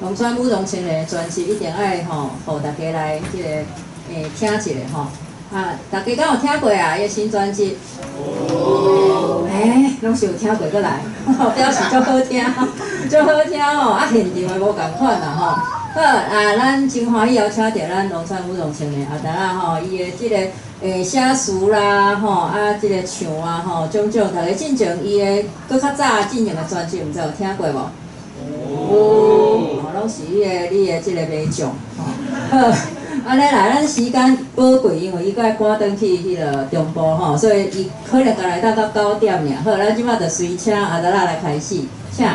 龙川舞龙青的专辑一定爱吼，互大家来即个听一下吼。啊，大家敢有听过啊？伊的新专辑？拢是有听过过来，表示足好听，足好听吼。啊，现场的无共款啦吼。好啊，咱真欢喜邀请到咱龙川舞龙青的阿达啦吼，伊的即个写词啦吼，啊，即个唱啊吼，种种，大家进前伊的搁较早进前的专辑，毋知有听过无？有，拢是你的即个美奖吼。好，安尼来，咱时间宝贵，因为伊该赶转去迄个中部吼，所以伊可能才来到9点尔。好，咱即摆就随请阿达拉来开始，请。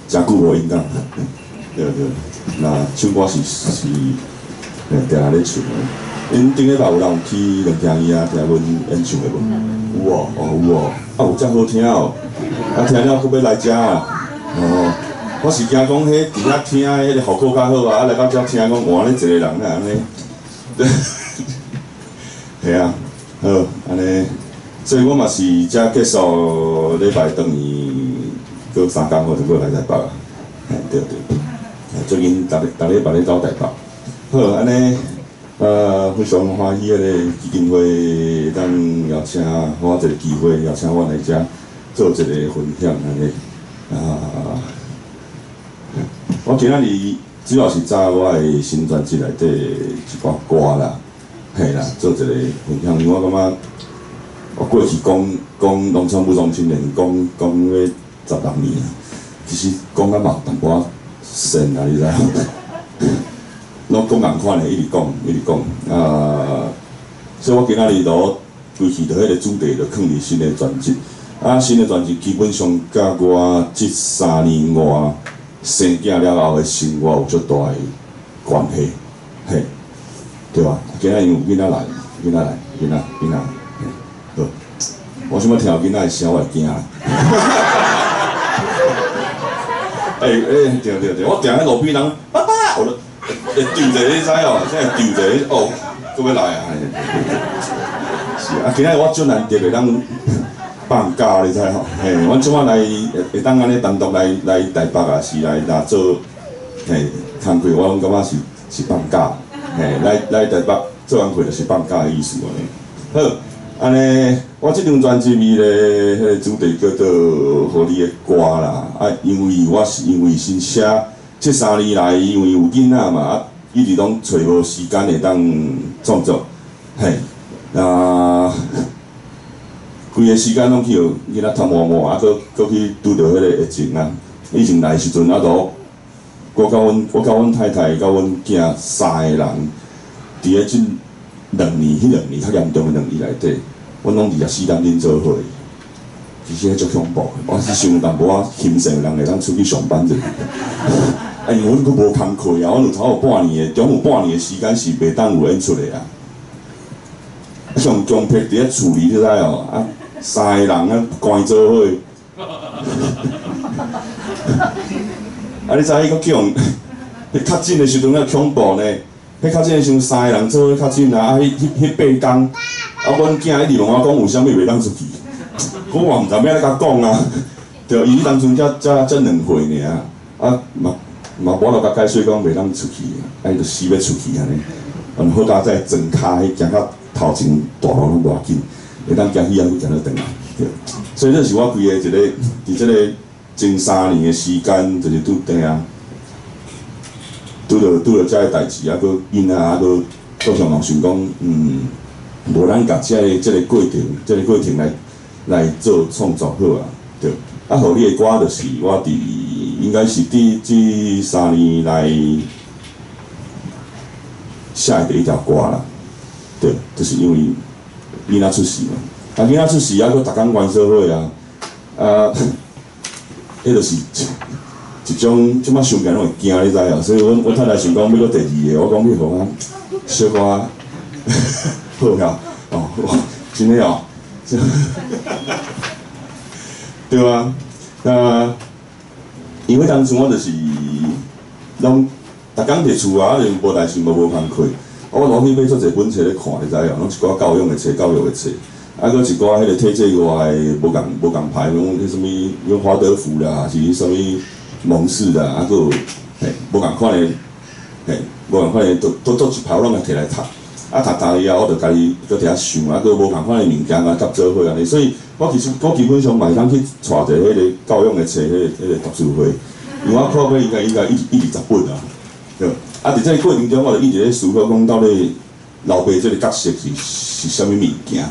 真久无演讲，对。那唱歌是定下咧唱的。恁顶礼拜有人去两厅院啊听阮演唱的无？有哦，有哦。啊，有遮好听哦。啊，听了佫要来遮啊。哦，我是惊讲迄伫遐听迄个效果较好啊，啊来到遮听讲换咧一个人啊安尼。对，系啊，好安尼。所以我嘛是遮结束礼拜转去。过3工后就过来台北啊，对。最近逐礼拜咧走台北，好安尼，非常欢喜个基金会当邀请我一个机会，邀请我来遮做一个分享安尼。我今仔日主要是找我的新专辑内底一寡歌啦，嘿啦，做一个分享，因为我感觉我过去讲农村不中青年，讲要16年啊，其实讲甲嘛淡薄仔神啊，你知影？拢讲共款的，一直讲所以我今仔日就规气着迄个主题，就放伫新的专辑。啊，新的专辑基本上甲我这3年外生囝了后的生活有足大的关系，嘿，对吧？今仔有囡仔来，好，我想要听囡仔的声，我会惊。对，我定喺路边人，爸爸，我都会丢一个，你知哦？现在丢一个，哦，搁要来啊！是啊，今仔我最难得的当放假，你知吼？嘿，阮即摆来会当安尼单独来台北啊，是来做嘿工课，我拢感觉是放假，嘿，来台北做工课就是放假的意思安尼。好。安尼，我即张专辑里咧，迄个主题叫做《互你的歌》啦。啊，因为我是因为先写这3年来，因为有囡仔嘛，啊，一直拢找无时间会当创作，嘿，规个时间拢去囡仔探摸摸，啊，搁去拄着迄个疫情啊。疫情来时阵啊，我甲阮太太甲阮囝3个人，伫个即2年，迄2年较严重的2年内底。阮拢24担恁做伙，其实迄足恐怖的。我是想淡薄仔轻省的人会当出去上班者。因为阮佫无工课啊，阮有差有半年的，中有半年的时间是袂当有演出的啊。上强迫伫咧厝里，你知哦？啊，3个人啊关做伙。啊，你知迄个叫人，迄较紧的时阵较恐怖呢。迄较紧的时阵3个人做伙较紧啊，迄8工。啊，阮囝一直问我讲有啥物袂当出去，我毋知要安怎甲讲啊。对，伊当阵才2岁尔，啊嘛我著甲解释讲袂当出去，啊伊著死要出去安尼。好佳在庄骹行到头前大路拢无要紧，会当行去啊，去行到转来。对，所以这是我规个伫即个前3年的时间，就是拄定啊，拄着遮个代志啊，佮囡仔啊，佮常常想讲，无咱甲即个过程来做创作好啊，对。啊，互你的歌就是我应该是这3年来写的第一条歌啦，对，就是因为囡仔出世嘛，啊囡仔出世啊，佮逐工元宵会啊，迄就是一种即摆想起来拢会惊，你知影？所以我太太想讲要搁第二个，我讲你互我小可好呀，哦，真诶哦，对啊，因为当初我就是拢逐工伫厝啊，就无代志，无工课。我落去买足侪本册咧看，你知影？拢一寡教养的册、教育的册，啊，搁一寡迄个体制外的无共牌，讲迄什物，华德福啦，还是什物蒙氏啦，啊，搁有嘿无共款的，嘿无共款的，都一排我拢会摕来读。啊，读以后，我就家己搁伫遐想，啊，搁无共款的物件啊，夹做伙安尼，所以我基本上嘛会当去带一个迄个教养的册，迄个读书会，因为我看过应该120本啊，对。啊，伫这个过程中，我就一直咧思考，讲到底老爸这个角色是啥物物件？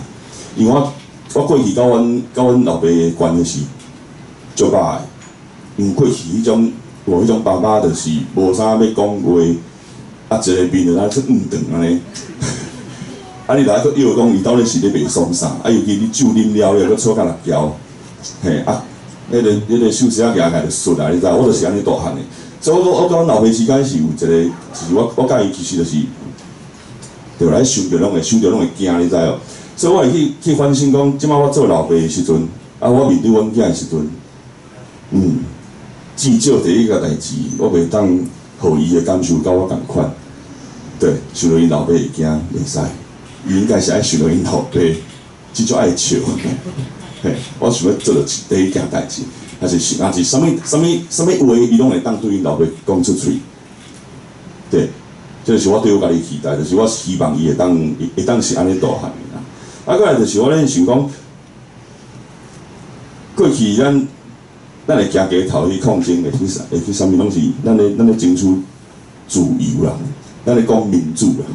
因为我过去甲阮老爸的关系是足歹的，因为过去迄种爸爸就是无啥要讲话，啊一个面就来出长安尼，啊你来个又讲伊到底是咧卖爽啥？啊尤其你酒啉了了，搁错甲六条，嘿啊，迄个手势啊举起就顺啊，你知？我就是安尼大汉的。所以我甲阮老爸之间是有一个，就是我甲伊其实就是，对来想着拢会惊，你知哦？所以我会去反省讲，即摆我做老爸的时阵，啊我面对阮囝的时阵，至少第一个代志，我袂当互伊的感受甲我共款。对，想到因老爸会惊袂使，伊应该是爱想到因老爸，即种爱笑。嘿，我想要做着第一件代志。还是啥物话，伊拢会当对因老爸讲出嘴。对，这就是我对我家己期待，就是我希望伊会当是安尼大汉的啦。啊，过来就是我咧想讲，过去咱会行街头去抗争，会去啥物拢是咱咧争取自由啦，咱咧讲民主啦。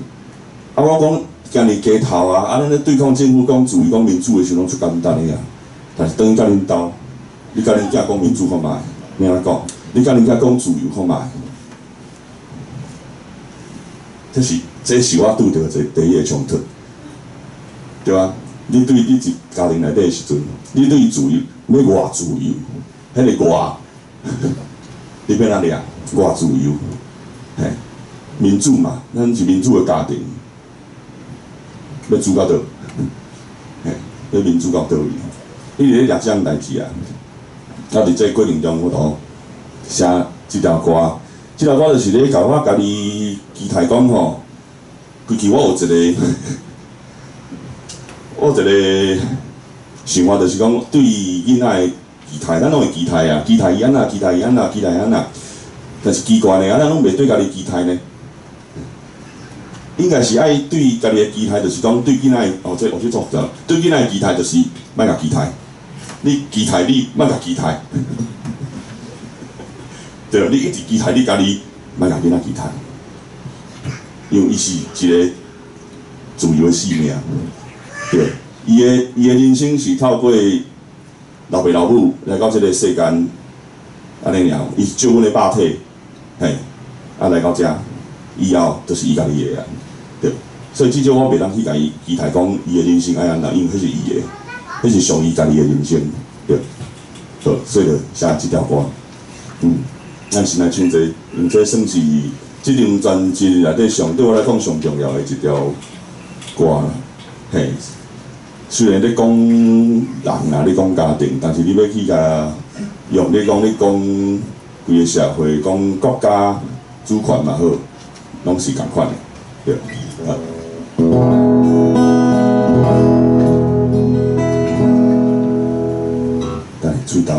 啊，我讲今日街头啊，咱咧对抗政府讲自由、讲民主的时候，拢出简单的啊，但是等于甲恁斗。你甲恁囝讲民主看卖，咩安讲？你甲恁囝讲自由看卖，这是我拄着第一个冲突，对吧？你对你一家庭内底的时阵，你对自由要偌自由，迄个偌，你要哪样？偌自由，嘿，民主嘛，咱是民主的家庭，要主到倒，嘿，要民主到倒位？你咧掠这样代志啊？啊！伫这过程中，我都写即条歌。即条歌就是咧甲我家己期待讲吼，规矩我有一个，我有一个想法，就是讲对囡仔的期待，咱拢会期待啊，期待伊安那，期待伊安那，期待伊安那。但是奇怪呢，啊，咱拢袂对家己期待呢。应该是爱对家己的期待，就是讲对囡仔哦，这做复杂。对囡仔的期待就是莫甲期待。你期待你，莫甲期待，对，你一直期待你家己，莫甲囡仔期待，因为伊是一个自由的生命，对，伊的人生是透过老爸老母来到这个世间，安尼尔，伊照阮的肉体，嘿，啊来到遮，以后就是伊家己的啊，对，所以至少我袂当去甲伊期待讲伊的人生爱安怎，因为迄是伊的。迄是属于家己的人生，对，好，所以就写即条歌。咱先来唱这，因这算是即张专辑内底对我来讲上重要的一条歌啦。嘿，虽然咧讲人啊，咧讲家庭，但是你要去甲用咧讲规个社会，讲国家主权嘛好，拢是共款的，对，啊。嘴大。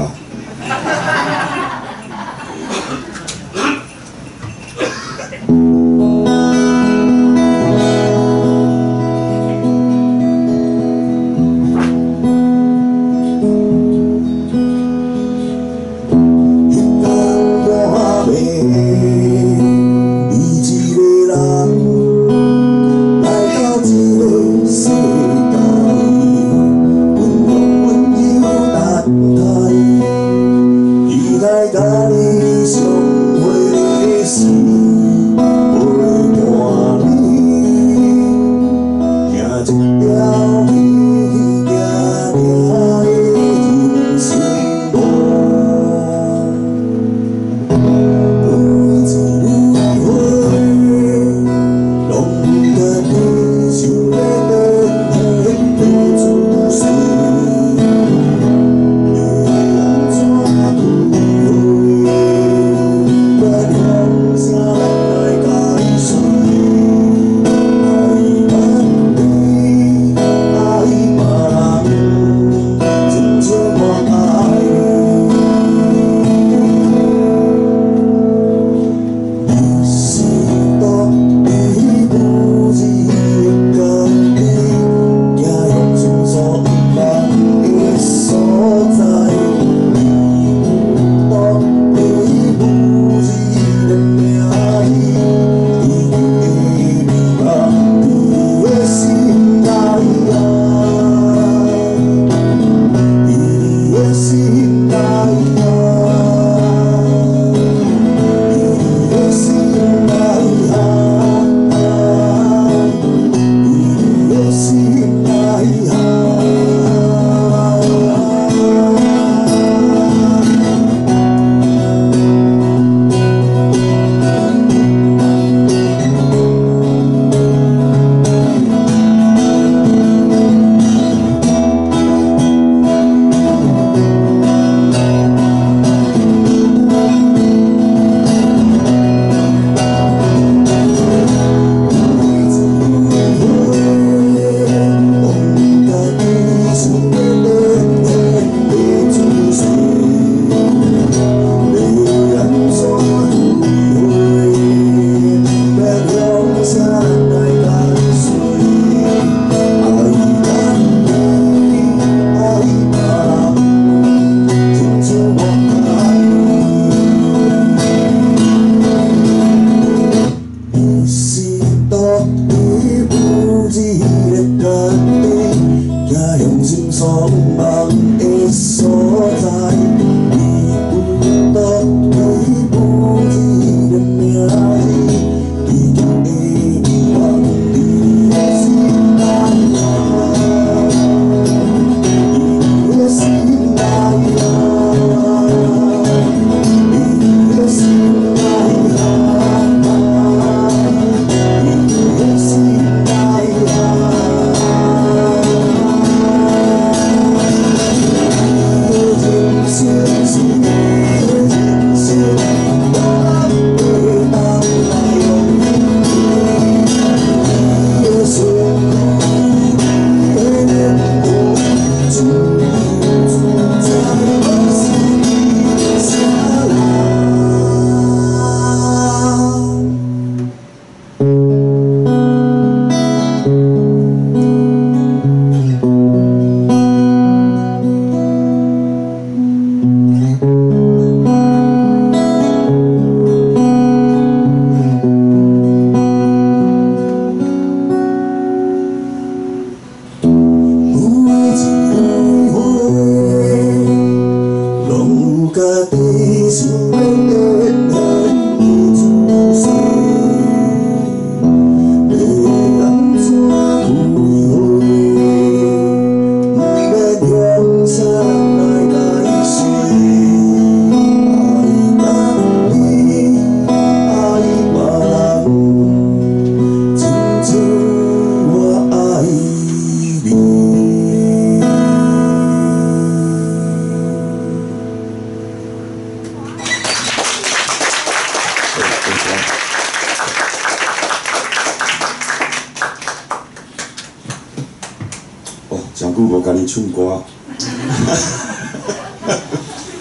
久无甲你唱歌，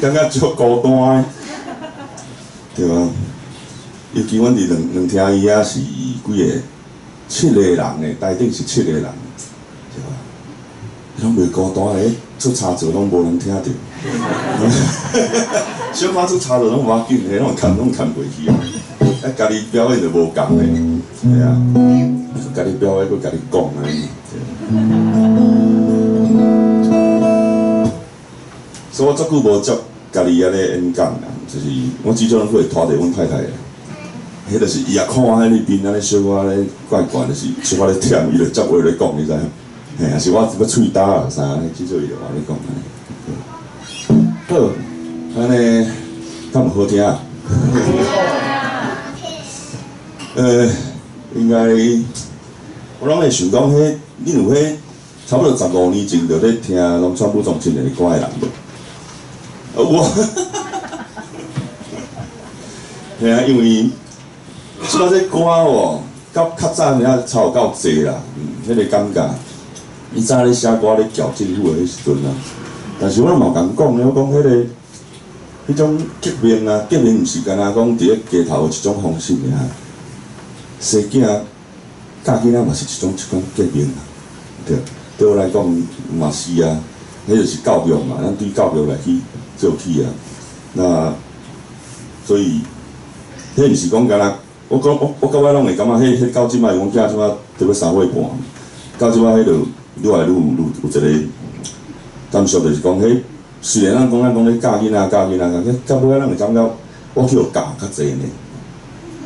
感觉足孤单的，对吧？尤其阮伫两厅伊遐是几个7个人的，台顶是7个人，对吧？拢袂孤单诶，出差错拢无人听到。小可出差错拢无要紧，迄拢牵过去啊！啊，家己表演就无共诶，系啊，家己表演，佮家己讲安尼。所以我足久无接家己遐咧演讲啦，就是我至少拢会拖着阮太太。迄就是伊也看我喺里边安尼小可咧怪怪，就是小可咧忝，伊就接话咧讲，你知影？嘿，也是我要喙焦啊啥，至少伊就话咧讲安尼。好，安尼敢有好听啊？应该我拢会想讲，迄恁有迄差不多15年前就咧听农村武中心的歌的人无？我，嘿啊，因为即摆这歌哦，较早遐差有够济啦，迄个感觉。以前咧写歌咧叫政府的迄时阵啊，但是我嘛有共讲咧，我讲迄个迄种革命啊，革命毋是干那讲伫咧街头的一种方式尔，生囝教囡仔嘛是一种革命啊，对，对我来讲嘛是啊，迄就是教育嘛，咱对教育来去做起啊，那所以迄毋是讲干那，我甲我拢会感觉迄到即摆阮囝即摆得要3岁半，到即摆迄落。愈来愈有一个感受，就是讲，迄虽然咱讲咧教囡仔，到尾咱会感觉我去互教较济呢。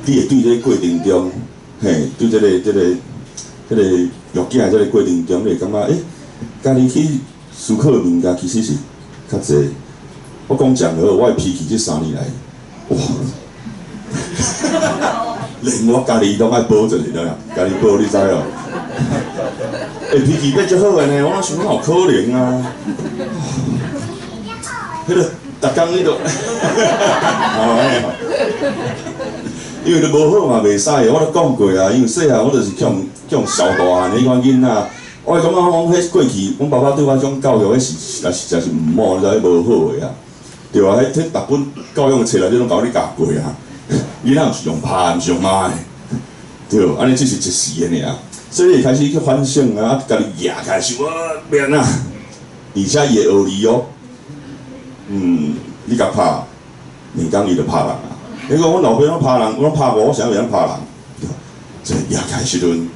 你会对这个过程中，嘿，对这个育囝这个过程中，你会感觉，家己去思考的物件其实是较济。我讲讲好，我的脾气这3年来，哇，连我家己拢爱保一下了，家己保你知哦。脾气变足好个呢，我想讲有可能啊。迄个逐工你都，因为你无好嘛袂使的，我都讲过啊。因为细汉我就是叫小大汉迄款囡仔，我会感觉讲迄过去，阮爸爸对我迄种教育，迄实在是毋好，你知无好个啊，对啊，迄逐本教育的册内底拢甲你教过啊。囡仔毋是用拍，毋是用骂的，对，安尼只是一时的尔。所以开始去反省啊，家己压开始，我免啊，而且伊会学你哦。你甲拍，连讲伊就拍人啊。你讲阮老爸拢拍人，我拢拍我想要袂晓拍人，这压开时阵，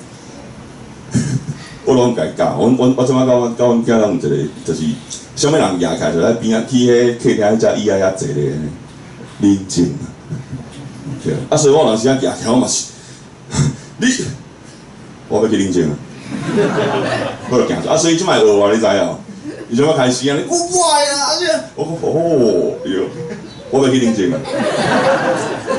我拢甲伊教。我即摆甲阮囝拢有一个，就是啥物人压开就在边仔去迄客厅迄只椅仔遐坐咧，冷静啊。对啊，所以我有时啊压开我嘛是，你。我要去冷静啊！我就行出啊，所以即摆学我，你知哦？伊怎么开始啊？你乖啊！我讲哦，对，我要去冷静啊！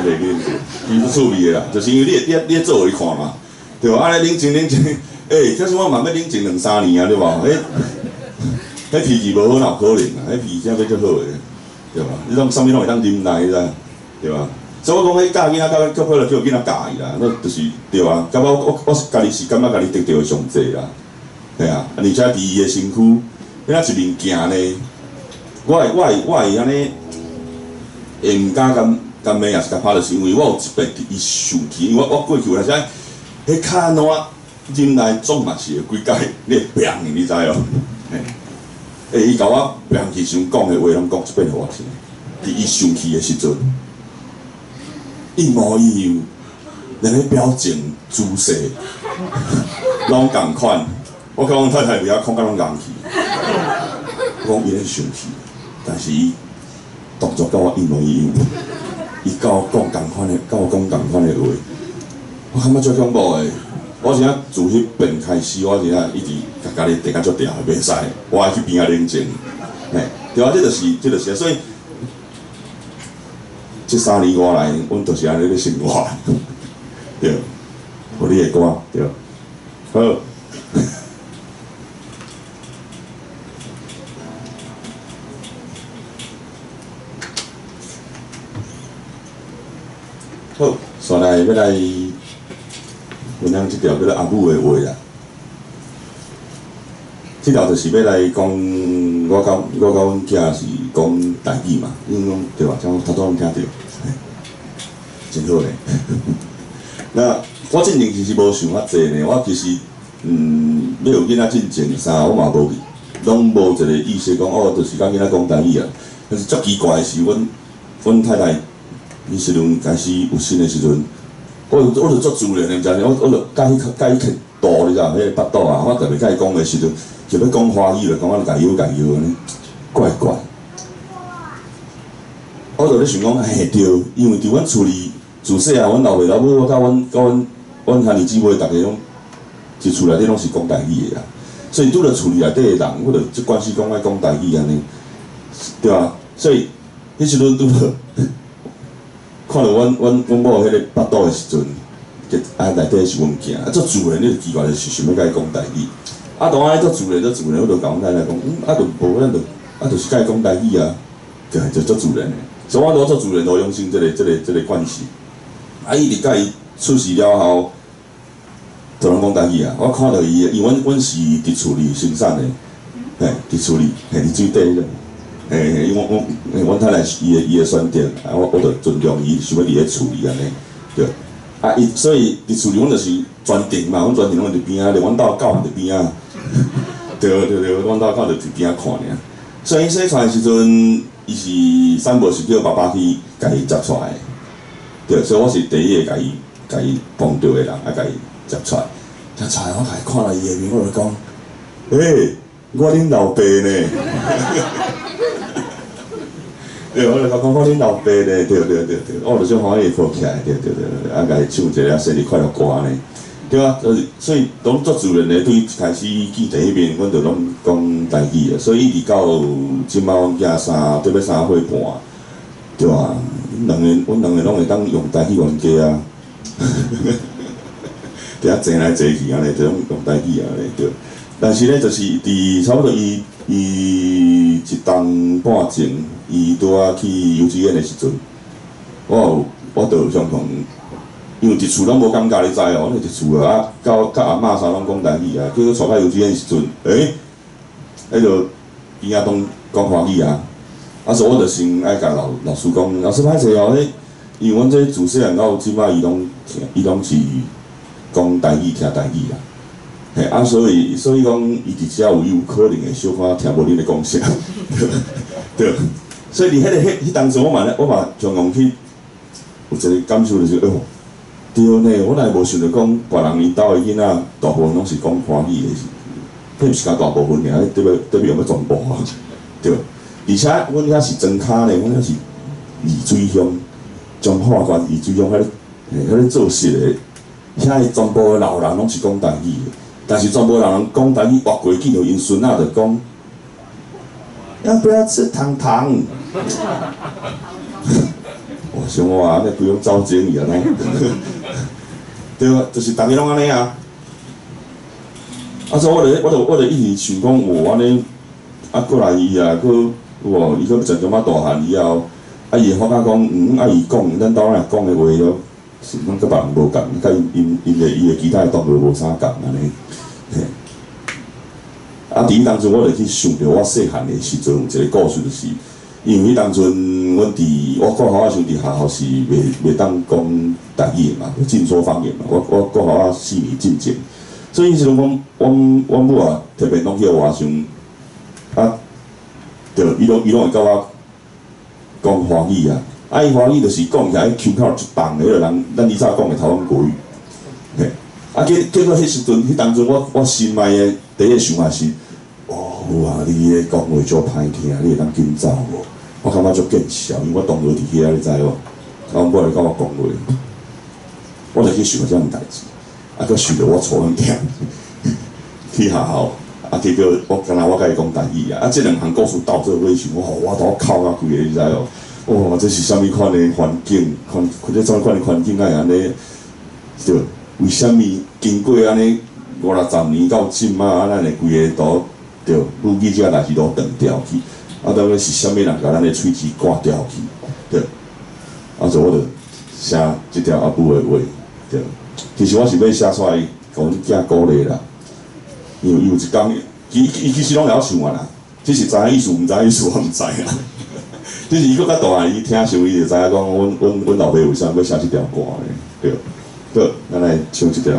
袂去冷静，伊不趣味的啦，就是因为你做互伊看嘛，对吧？安尼冷静，可是我嘛要冷静2、3年啊，对吧？迄脾气无好哪有可能啊？迄脾气真要足好的，对吧？你种啥物拢会当忍耐，你知？对吧？所以我讲，迄教囡仔到尾叫好了，叫囡仔教伊啦，那就是对啊。感觉我家己是感觉家己得到上济啦，系啊。而且伫伊的身躯，囡仔一面行呢，我会安尼，会毋敢干骂，也是甲拍，就是因为我有一摆伫伊受气，因为我过去有阵迄骹安怎忍耐总嘛是会几摆你会病的，你知哦？伊甲我病气想讲的话，拢讲一遍互我听，伫伊生气的时阵。一模一样，连个表情、姿势，拢共款。我甲阮太太伫遐看甲拢硬去。我讲伊咧生气，但是伊动作甲我一模一样。伊甲我讲共款的，甲我讲共款的话，我感觉最恐怖的。我是啊自迄遍开始，我是啊一直甲家己定甲足定，袂使，我爱去边仔冷静。嘿，对啊，这就是啊，所以。这3年外来，阮就是安尼咧生活，对，互你的歌，对，好。好，下来要来分享一条叫做阿母的话啦。即条就是要来讲，我甲阮囝是讲台语嘛，因讲对吧？像头拄拢听着，真好咧。那我进前其实无想遐济呢，我其实要有囡仔进前啥，我嘛无，拢无一个意识讲哦，就是甲囡仔讲台语啊。但是足奇怪的是，阮太太，伊时阵开始有生的时阵，我就足自然的，毋知我就甲伊去度，你知影？迄个巴肚啊，我特别甲伊讲的时阵，就要讲华语了，讲我家摇安尼，怪怪。我就咧想讲，嘿对，因为伫阮厝里自细汉，阮老爸老母，我甲阮兄弟姊妹，逐个拢一厝内底拢是讲台语的啊。所以拄着厝里内底的人，我就即关系讲爱讲台语安尼，对吧？所以迄时阵拄着看到阮某迄个巴肚的时阵，内底是阮囝，足自然，你就奇怪就是想要甲伊讲台语。当安尼足自然，我就甲阮太太讲，就无咱就是甲伊讲台语啊，就足自然的。所以我都足自然都养成这个惯习。伊伫甲伊出世了后，就拢讲台语啊。我看到伊，因为阮是伫厝里生产的，伫厝里，伫水底迄因为阮太太是伊的选择，我就尊重伊，想要伫咧厝里安尼，对。所以伫厝里，阮就是专程嘛，阮专程拢伫边仔，连阮兜狗也伫边仔，对，阮兜狗就伫边仔看尔。所以细汉的时阵，伊是产婆是叫爸爸去甲伊接出来的，对，所以我是第一个甲伊碰到的人，甲伊接出来。接出来，我甲伊看到伊的面，我就讲，我恁老爸呢？对，我就讲我恁老爸呢，对，我就种欢喜抱起来，对，甲伊唱一个生日快乐歌呢，对啊，所以拢足自然的，对开始见第一面，阮就拢讲台语的，所以一直到即摆阮囝对要3岁半，对啊，阮两个拢会当用台语冤家啊，伫遐坐来坐去安尼，就用台语安尼对。但是咧，就是伫差不多伊1冬半前，伊拄仔去幼稚园的时阵，我就相同，因为伫厝拢无感觉，你知哦，你伫厝啊，甲阿嬷啥拢讲台语啊，叫佢带到幼稚园的时阵，迄就边仔拢讲华语啊，所以我就先爱甲老师讲，老师歹势哦，因为阮这自细汉到即摆，伊拢是讲台语，听台语啦。所以讲，伊伫遮有可能会小可听无恁咧讲啥，对。所以伫迄当时，我嘛常常去有一个感受，就是对呢，我若无想着讲别人因兜的囡仔大部分拢是讲华语的，迄毋是甲大部分尔，对要用要全部啊，对。而且阮遐是庄脚呢，阮遐是丽水乡，彰化县丽水乡迄个做事的，遐全部的老人拢是讲台语的。但是全部人讲台语，活过去就因孙仔就讲，要不要吃糖糖？我想哇，那不用招经理啊，对啊，就是大家拢安尼啊。所以我就一直想讲，安尼过来伊啊，伊渐渐仔大汉以后，伊会发觉讲，伊讲，咱兜仔讲的话咯。是咱甲别人无共，甲伊的其他的同学无啥共安尼。伫迄当阵，我就去想着我细汉的时阵有一个故事，就是因为迄当阵我国校时阵伫学校是袂当讲台语嘛，禁说方言嘛。我国校4年禁检，所以迄时阵阮母啊特别拢去外乡，对，伊拢会甲我讲华语啊。伊华语就是讲起来口口一重的，咱以前讲的台湾国语。结果迄时阵，迄当阵我心内的第一想法是，哇，你个讲话足歹听，你会当紧走无？我感觉足见笑，因为我同学伫遐，你知无？阮某来甲我讲话，我就去想这样代志，佮想着我初两点去学校，结果我甲伊讲台语啊，这两项故事斗做伙想，我头哭啊规个，你知无？哇！这是啥物款的环境？这啥物款的环境爱安尼？对，为虾米经过安尼50-60年到即马，咱的规个都对，母语这个代志都断掉去。到尾是虾米人甲咱的喙齿挂掉去？对，所以我就写即条阿母的话。对，其实我是要写出来，甲阮囝鼓励啦。因为伊有一天伊其实拢会晓唱啊啦，只是知影意思，毋知影意思我毋知啦。只是伊搁较大汉，伊听熟伊就知影讲，阮老爸为啥要写即条歌咧？对，好，咱来唱一条。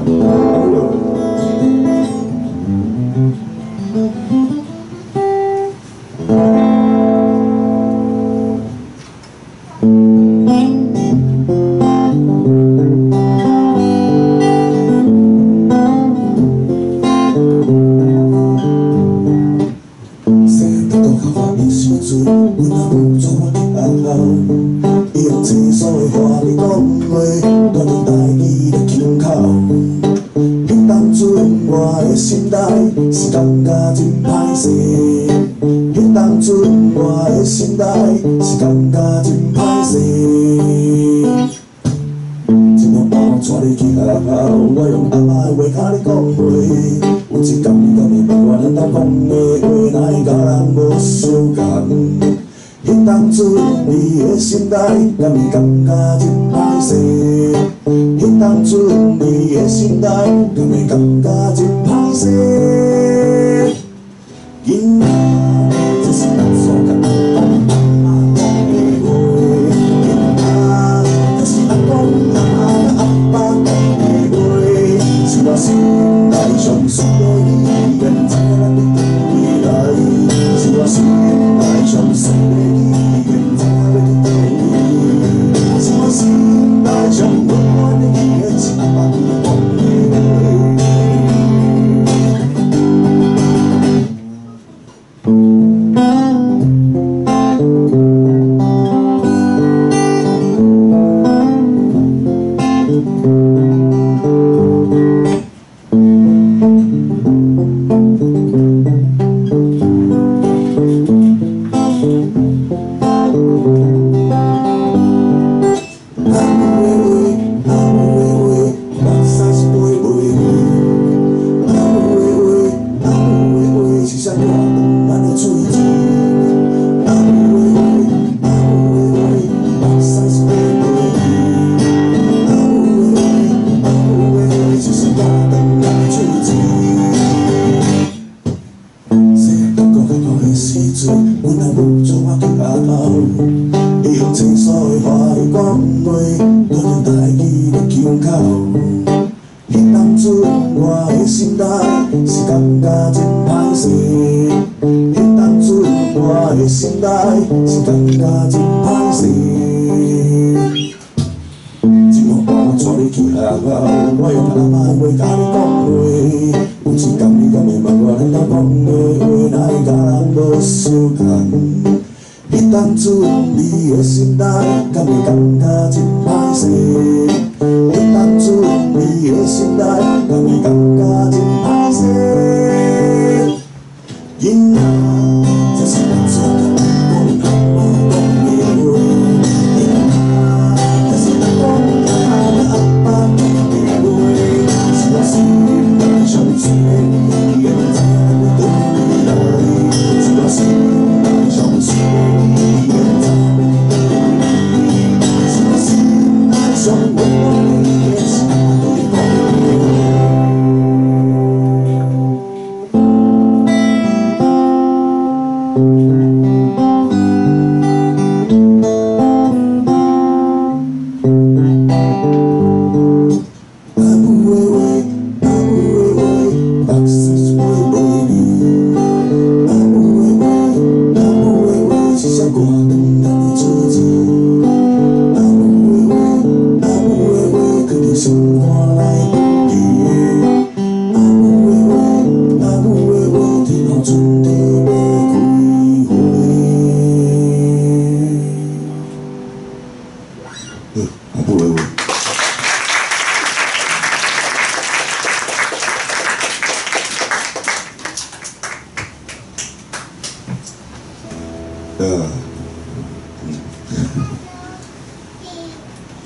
心内是感觉真歹势，迄当阵我的心内是感觉真歹势。一晚半带你去学校，我用阿妈的话甲你讲话，有一天你敢会明我咱兜讲的话，哪会甲人无相共？迄当阵你的心内敢会感觉真歹势？迄当阵你的心内敢会感觉真歹势？囡仔，这是咱所甲阿公阿妈讲的话。囡仔，这是阿公阿妈甲阿爸讲的话，是我心内上水的语言，知影咱要倒位来。是我心内上水的语言，知影要倒位。是我心内上温暖的语言，是阿爸对我讲的话。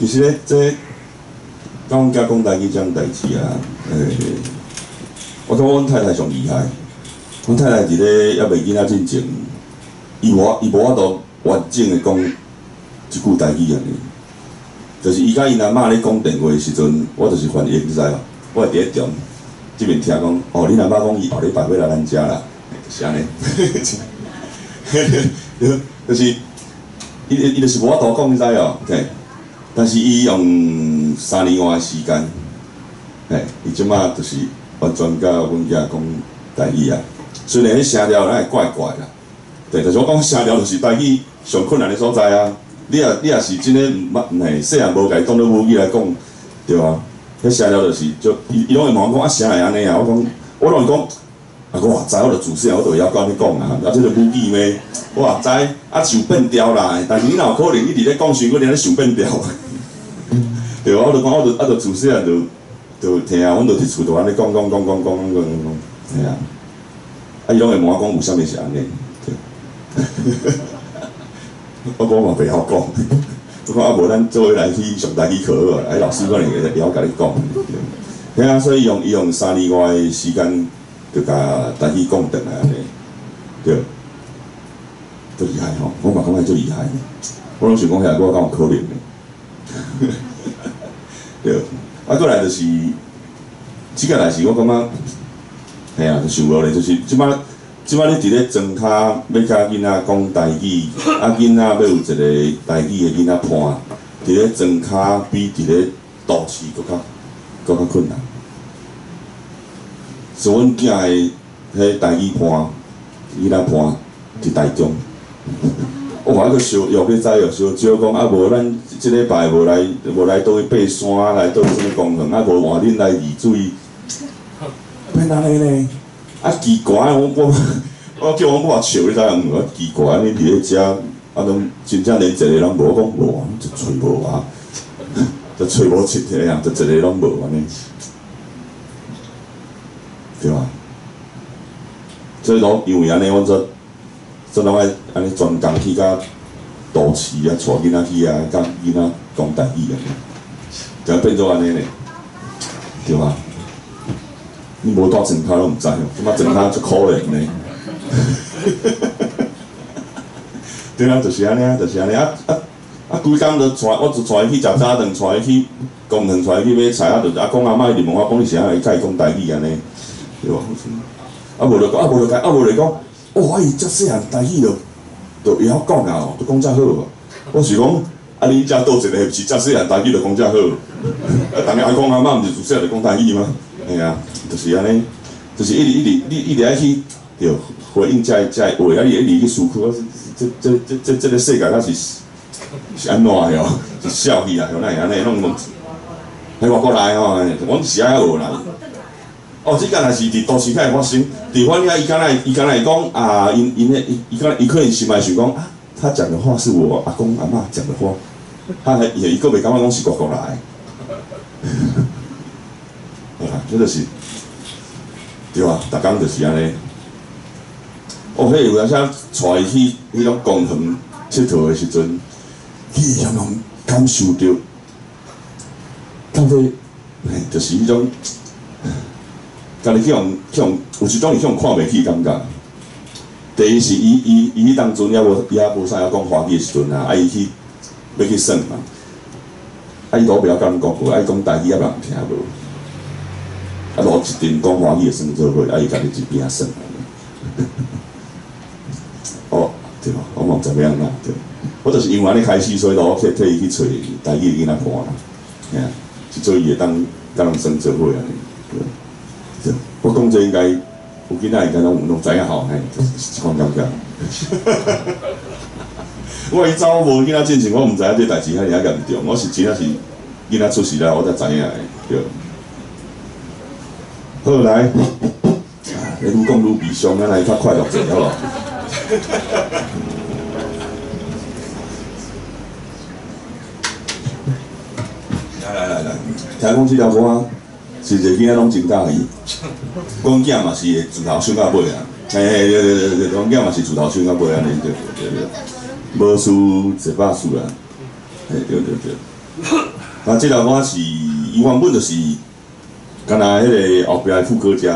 其实咧，这甲阮囝讲台语这种代志啊，我感觉阮太太上厉害。阮太太伫咧还袂囡仔进前，伊无法度完整的讲一句台语安尼。就是伊甲因阿嬷咧讲电话的时阵，我就是翻译，你知无？我会伫咧中这边听讲，哦，恁阿嬷讲伊后礼拜要来咱遮啦，是安尼，就是伊就是无法度讲，你知哦，嘿，但是伊用3年外的时间，嘿，伊即马就是完全甲阮囝讲台语啊。虽然迄声调咱会怪怪啦，对，但是我讲声调就是台语上困难的所在啊。你也是真诶毋嘿，细汉无甲伊当做母语来讲，对啊。迄声调就是就伊拢会问我讲啊，啥会安尼啊？我讲我拢会讲啊，我知，我著自细汉我著会晓甲你讲啊，啊，这个母语咩？我知啊，想变调啦，但是你若有可能一直咧讲伤，我伫咧想变调。对啊，我著讲，我著自细汉著听啊，阮著伫厝度安尼讲，嘿啊。啊，伊拢会问我讲有啥物是安尼，对。我讲嘛袂晓讲。我讲啊，无咱做伙来去上台语课好啊，老师可能会了甲你讲。对啊，所以伊用3年外的时间，就甲台语讲转来安尼，对，足厉害吼！我嘛感觉足厉害。我拢想讲遐，我敢有可能呢？对，啊，过来就是即个来是我感觉，嘿啊，就想无咧，就是即摆你伫咧庄脚要教囡仔讲台语，啊囡仔要有一个台语的囡仔伴，伫咧庄脚比伫咧都市搁较困难。所以阮囝的迄台语伴，囡仔伴伫台中。我还佫小约要知哦，小少讲啊，无咱即礼拜无来倒去爬山，来倒去什物公园，啊无换恁来丽水，变安尼呢？啊奇怪，我叫阮某笑，你知影无？奇怪，你伫咧遮，啊拢真正连一个人无，讲无，就找无啊，就找无一个啊，就一个拢无安尼，对吧？所以讲，因为安尼，阮做拢爱安尼专工去甲都市啊，带囡仔去啊，甲囡仔讲台语啊，就变做安尼咧，对吧？你无住庄脚拢毋知哦，即摆庄脚足可怜呢。对啊，就是安尼啊，就是安尼啊，规工就带，我就带伊去食早顿，带伊去公园，带伊去买菜啊，就阿公阿妈一直问我讲你是安尼，甲伊讲台语安尼，对吧？啊无就讲，无就讲，哇！伊遮细汉台语就会晓讲啊哦，都讲遮好哦。我是讲，啊你遮倒一个是遮细汉台语就讲遮好，啊逐个阿公阿妈毋是自细汉就讲台语吗？嘿啊，就是安尼，就是一直爱去着回应遮话，啊你一直去思考，这个世界敢是安怎的哦？是笑去啊，像咱安尼弄，喺外国来吼，阮是爱学啦。哦，即间也是伫都市较会发生。伫阮遐，伊敢若会讲啊，伊可能心内想讲啊，他讲的话是我阿公阿嬷讲的话，伊佫袂感觉讲是外国来的。好啦，这就是对啊，逐工就是安尼。哦，迄有当时带伊去迄种公园佚佗的时阵，伊会晓能感受到，到底就是迄种。家己去用，有一种伊向看袂起感觉。第一是伊迄当阵也无啥晓讲华语的时阵啊，伊去要去耍嘛，伊都袂晓甲人讲过，伊讲台语也人听无，落一阵讲华语的耍做伙，伊家己一边耍。哦，对吧？我嘛毋知要安怎对，我就是因为安尼开始，所以我替伊去找台语的囡仔伴啦，嘿啊，是做伊会当甲人耍做伙安尼。我讲这应该有囡仔应该拢知影吼，嘿，是款感觉。我伊走无囡仔进前，我毋知影这代志遐尔严重。我是真正是囡仔出事了，我才知影的，对。好来，愈讲愈悲伤，咱来较快乐者好无？来，听讲这条歌啊。是一个囡仔拢真喜伊，阮囝嘛是会自头想到尾啊，对，阮囝嘛是自头想到尾安尼，对，无事一百事啦，对。啊，这条歌是伊原本就是敢若迄个后壁的副歌者，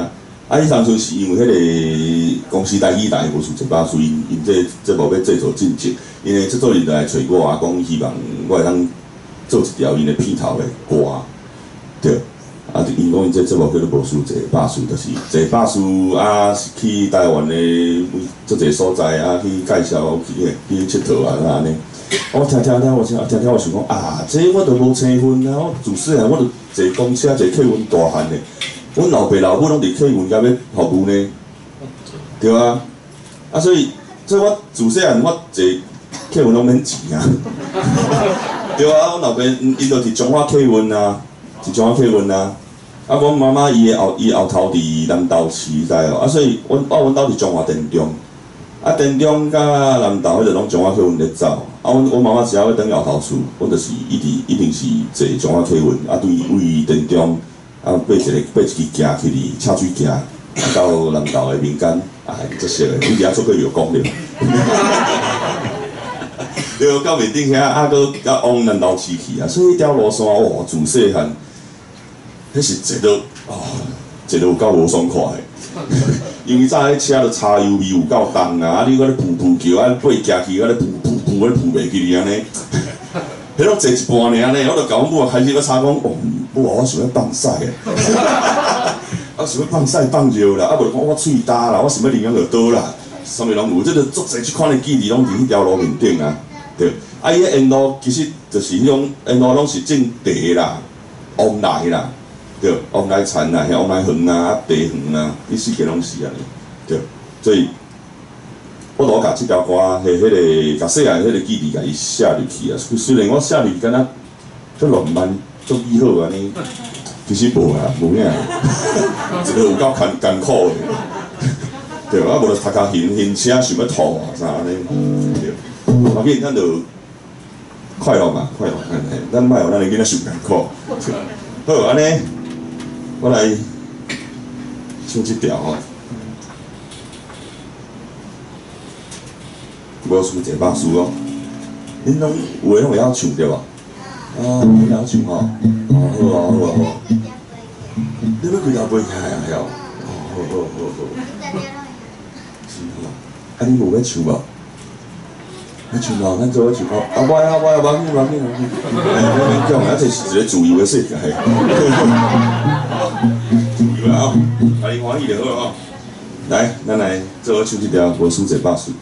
啊，伊当初是因为迄个公司台语台无事一百事，因这无要制作进前，因为制作人来找我啊，讲希望我会当做一条因的片头的歌，对。啊，伊因讲因这节目叫做无输坐百事，就是坐百事啊，去台湾的足侪所在啊，去介绍去佚佗啊，安尼。我听，我想讲啊，这我都无青训啊！我自细汉我就坐公车，坐客运大汉的。阮老爸老母拢伫客运甲要服务呢，对啊。啊，所以我自细汉我坐客运拢免钱啊。对啊，阮老爸伊就伫中华客运啊，伫中华客运啊。啊，阮妈妈伊后头伫南投市知哦，啊，所以阮兜伫中华田中。啊，田中甲南投迄个拢中华客运咧走，啊，阮妈妈只要要转后头厝，阮就是一定是坐中华客运，啊，为田中啊爬一支行去哩赤水行，啊到南投的民间，啊，这些的，你伫遐做过药工了，对，到面顶遐啊，搁往南投市去啊，所以迄条路线哇，自细汉，迄是坐到坐到有够无爽快的。因为早迄车就柴油味有够重啊，啊你搁咧噗叫，啊爬行去，搁咧噗袂去哩安尼，迄拢坐一半尔呢，我就甲阮母开始咧吵讲，母啊我想要放屎诶，我想要放屎放尿啦，啊无讲我喙焦啦，我想要领养耳朵啦，啥物拢有，即个足侪即款诶记忆拢伫迄条路面顶啊，对，啊伊个沿路其实就是迄种沿路拢是种茶啦、往来啦。对，往来田啊，往来园啊，茶园啊，伊四界拢是安尼，对，所以我都甲即条歌，迄个甲细汉迄个记忆，甲伊写入去啊。虽然我写入去敢若足浪漫、足美好安尼，其实无啊，无影，一个有够艰苦的，对，啊无就头壳晕车想要吐啊啥安尼，对，后面咱就快乐嘛，快乐，咱莫互咱的囡仔受艰苦，好安尼。我来唱一条吼，无输坐百事哦。恁拢有诶拢会晓唱对无？哦，会晓唱吼。哦，好啊，好啊，好啊。你要几条杯起来啊？晓？哦，好。是吼。啊，你无要唱无？要唱无？咱做伙唱吼。啊，无啊，无要紧。免讲啊，这是一个自由诶世界。有啦哦，家己欢喜就好哦。来，咱来做伙唱一条无输坐百事。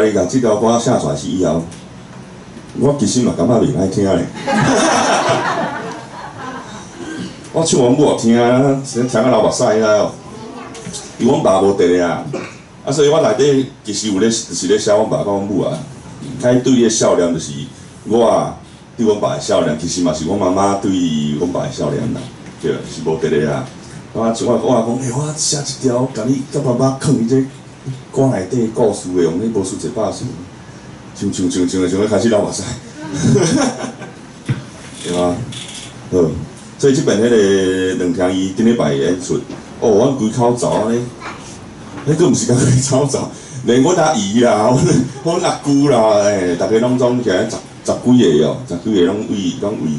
家己甲即条歌写出来是以后，我其实嘛感觉袂歹听咧。我唱阮母听，听到流目屎啦哦。因为阮爸无伫咧啊，所以我内底其实有咧是咧写阮爸甲阮母啊。开对伊的笑脸就是我啊对阮爸的笑脸，其实嘛是阮妈妈对阮爸的笑脸啦，对，是无伫咧啊。我像我讲，我写一条，甲你甲爸爸藏伊这歌内底故事的，用迄无数100首，像开始流目屎，对啊，好。所以即边迄个两厅伊顶礼拜演出，哦，阮规口罩安尼，迄个毋是讲规口罩，连阮阿姨啦，阮阿姑啦，大家拢总起来十几个哦，10几个拢为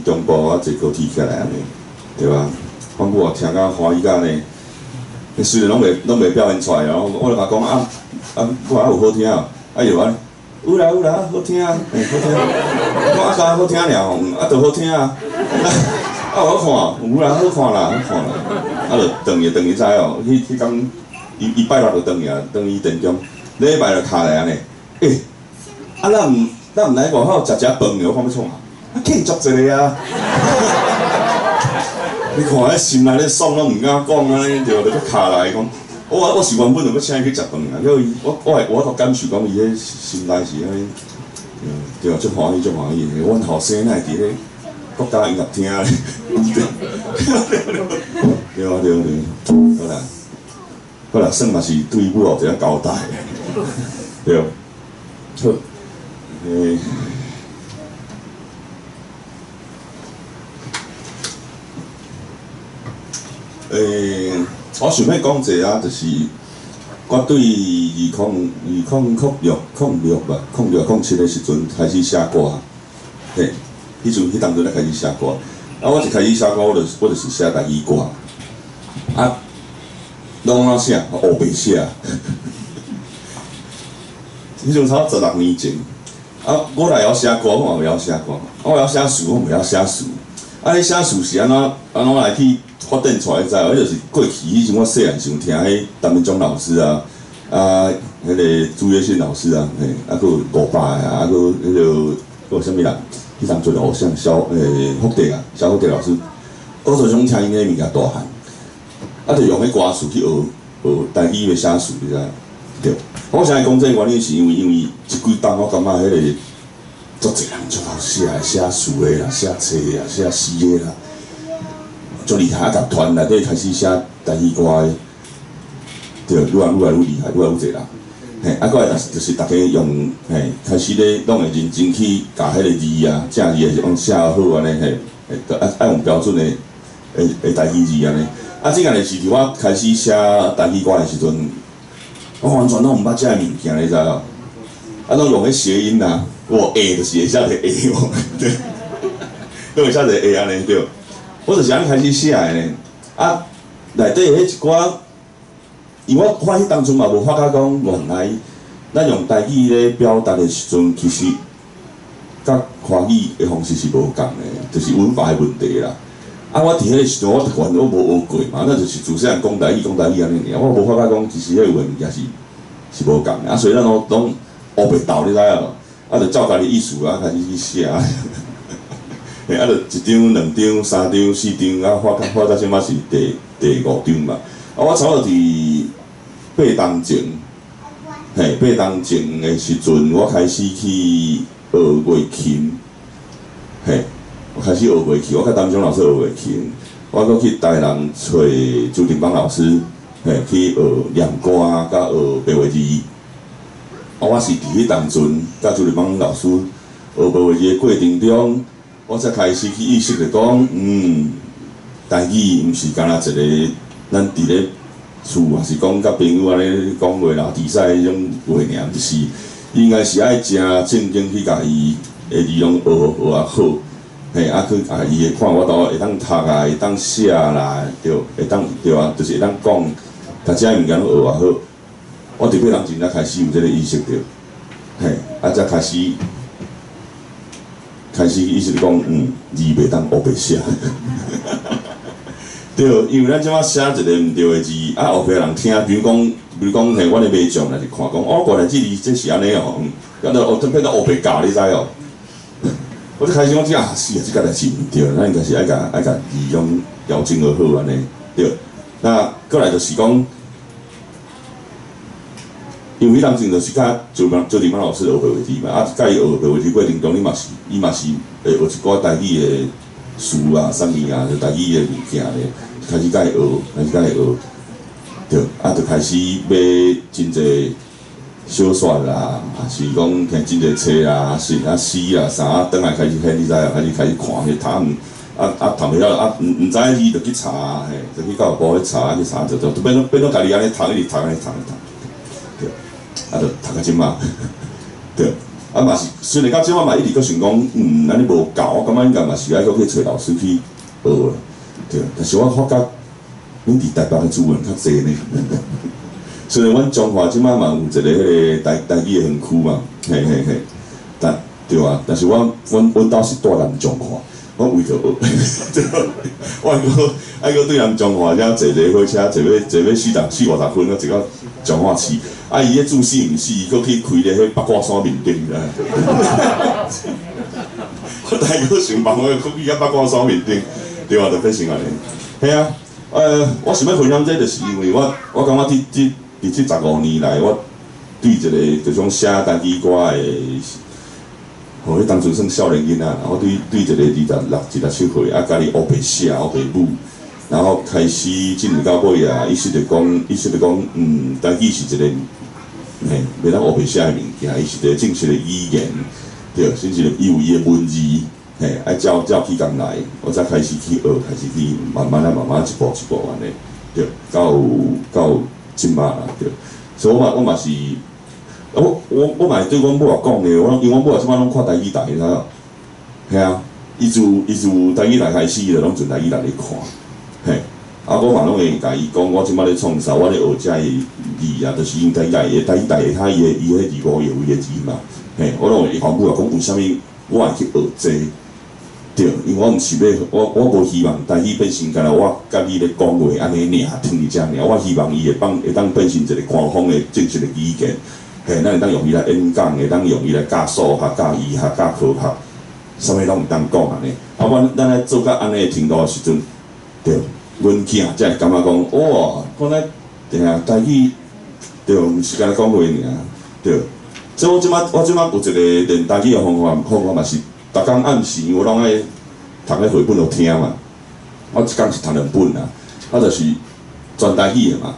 中部啊坐高铁起来安尼，对吧？阮母听甲欢喜甲安尼，虽然拢袂表现出来哦，我就甲讲我有好听哦，有啊，有啦，好听啊，好听，我甲好听尔，就好听啊。我看，有啦，好看啦，就转去知哦。迄天伊拜六就转去啊，转去电中，礼拜就卡来安尼。咱毋来外口食饭个，我看要创啊，庆祝一个啊！你看迄心内咧爽拢毋敢讲安尼，就卡来讲。我是原本就要请伊去食饭啊，因为我都感受讲伊迄心内是安尼，对，足欢喜。阮后生哪会伫咧？国家音乐厅咧，对，好啦，算嘛是对母后一个交代，对，好，我想要讲一下，就是我对2006的时阵开始写歌，嘿。迄当阵才开始写歌，我一开始写歌，我就是写台语歌，拢哪写？黑白写。迄阵差不多16年前，我来晓写歌，我嘛袂晓写歌，我晓写词，我袂晓写词。你写词是安怎来去发展出来？知影？就是过去以前我细汉时阵听迄陈明忠老师啊，迄个朱月信老师啊，还有五爸啊，还有迄个啥物人？迄当做偶像小福德啊，小福德老师，我就想听因迄物件大汉，就用迄歌词去学台语的写词，你知影？对。我现在讲这个原因是因为即几档我感觉迄个足侪人足好写词的啦，写册的啦，写诗的啦，足厉害，集团内底开始写台语歌的，对，愈来愈厉害，愈来愈侪人。搁来就是大家用开始咧，拢会认真去教迄个字啊，正字是用写好安尼爱用标准的台语字安尼。即个是伫我开始写台语歌的时阵，我完全拢毋捌遮个物件，你知无？拢用迄谐音啊，就是会写个哦，对，都会写个安尼对。我就是安尼开始写的呢，内底迄一寡。因为我迄当阵嘛无发觉讲原来咱用台语咧表达的时阵，其实甲华语的方式是无共的，就是文法的问题啦。我伫迄个时阵，我完全无学过嘛，那就是自细汉讲台语安尼尔，我无发觉讲其实迄个物件是无共的。所以咱拢学袂到，你知影？就照家己意思开始去写，就1张、2张、3张、4张，发到即马是第5张嘛。我差不多伫8当前，8当前的时阵，我开始去学乐琴，我开始学乐器，我甲陈忠老师学乐琴，我搁去台南找周定邦老师，去学念歌，甲学白话字。我是伫迄当阵，甲周定邦老师学白话字的过程中，我才开始去意识着讲，台语毋是干那一个。咱伫咧厝，还是讲甲朋友安尼讲话啦、比赛迄种话尔，就是应该是爱真正经去甲伊的字拢学啊好，去伊会看我都会当读啊，会当写啦，对，会当对啊，就是会当讲，甲遮物件拢学啊好。我伫8当前才开始有这个意识着，才开始意识讲，字袂当学白写。对，因为咱即马写一个毋对的字，后壁人听，比如讲比如讲，嘿，阮咧卖酱来是看讲，哦，原来这是安尼哦，这变到黑白教，你知哦？我就开始我讲啊，是啊，这个代志毋对，咱应该是爱甲利用调整而好安尼，对。那过来就是讲，因为迄当阵就是甲周林曼老师学会话题嘛，啊，甲伊学会话题过程中，伊嘛是会学一寡台语的词啊、啥物啊，就台语的物件咧，开始甲伊学，对，啊，就开始买真侪小说啦，啊是讲听真侪册啦、诗啦啥，转来开始迄你知啊，开始看迄读。读袂了，毋知伊就去查，嘿，就去教育部去查，就变做家己安尼读，一直读，对，啊，就读到即马，对，啊嘛是，虽然到即马嘛一直搁想讲，安尼无够，我感觉应该嘛是爱搁去找老师去学啦，对，但是我发觉，阮伫台北的资源较济呢，虽然阮中华即马嘛有一个迄个台语的园区嘛，嘿，但对啊，但是阮兜是住南中华。我为着学，我爱搁对人彰化遮坐火车，坐要40-50分，我坐到彰化市。啊，伊迄住死毋死，伊搁去开咧迄八卦山面顶啦。我大概想办法搁去遐八卦山面顶，对啊，就变成安尼。嘿啊，我想要分享这，就是因为我感觉伫这15年来，我对一个这种写台语歌的。哦，迄当阵算少年囡仔，然后对一个16、17岁，啊，家己学白写、学白舞，然后开始进入到尾啊，伊说着讲，台语是一个，嘿，袂当学白写的物件，伊是一个正式的语言，对，甚至伊有伊的文字，嘿，爱照起工来，我才开始去学，开始去慢慢一步安尼，对，到即马啦，对，所以我嘛是。我嘛对阮母也讲咧，因为阮母也即摆拢看台语台，你知影？嘿啊，伊自台语台开始，伊就拢从台语台咧看，嘿。啊，我嘛拢会甲伊讲，我即摆咧创啥，我咧学遮个字啊，就是因台语台会晓伊迄字母有伊个字嘛，嘿。我拢会甲阮母也讲，为虾米我会去学这？对，因为我毋是要，我无希望台语变成干啦，我甲你咧讲话安尼尔，听你遮尔，我希望伊会当变成一个官方的正式的语言。嘿，咱会当用伊来演讲，会当用伊来教数学、教医学、教科学，啥物拢会当讲安尼。啊，咱咧做到安尼程度的时阵，对，阮囝才会感觉讲，哇，讲咧，对啊，台语，对，毋是干咧讲话尔，对。所以我即摆有一个练台语的方法嘛是，逐工暗时我拢爱读迄绘本互听嘛。我一工是读2本啊，啊，就是全台语的嘛，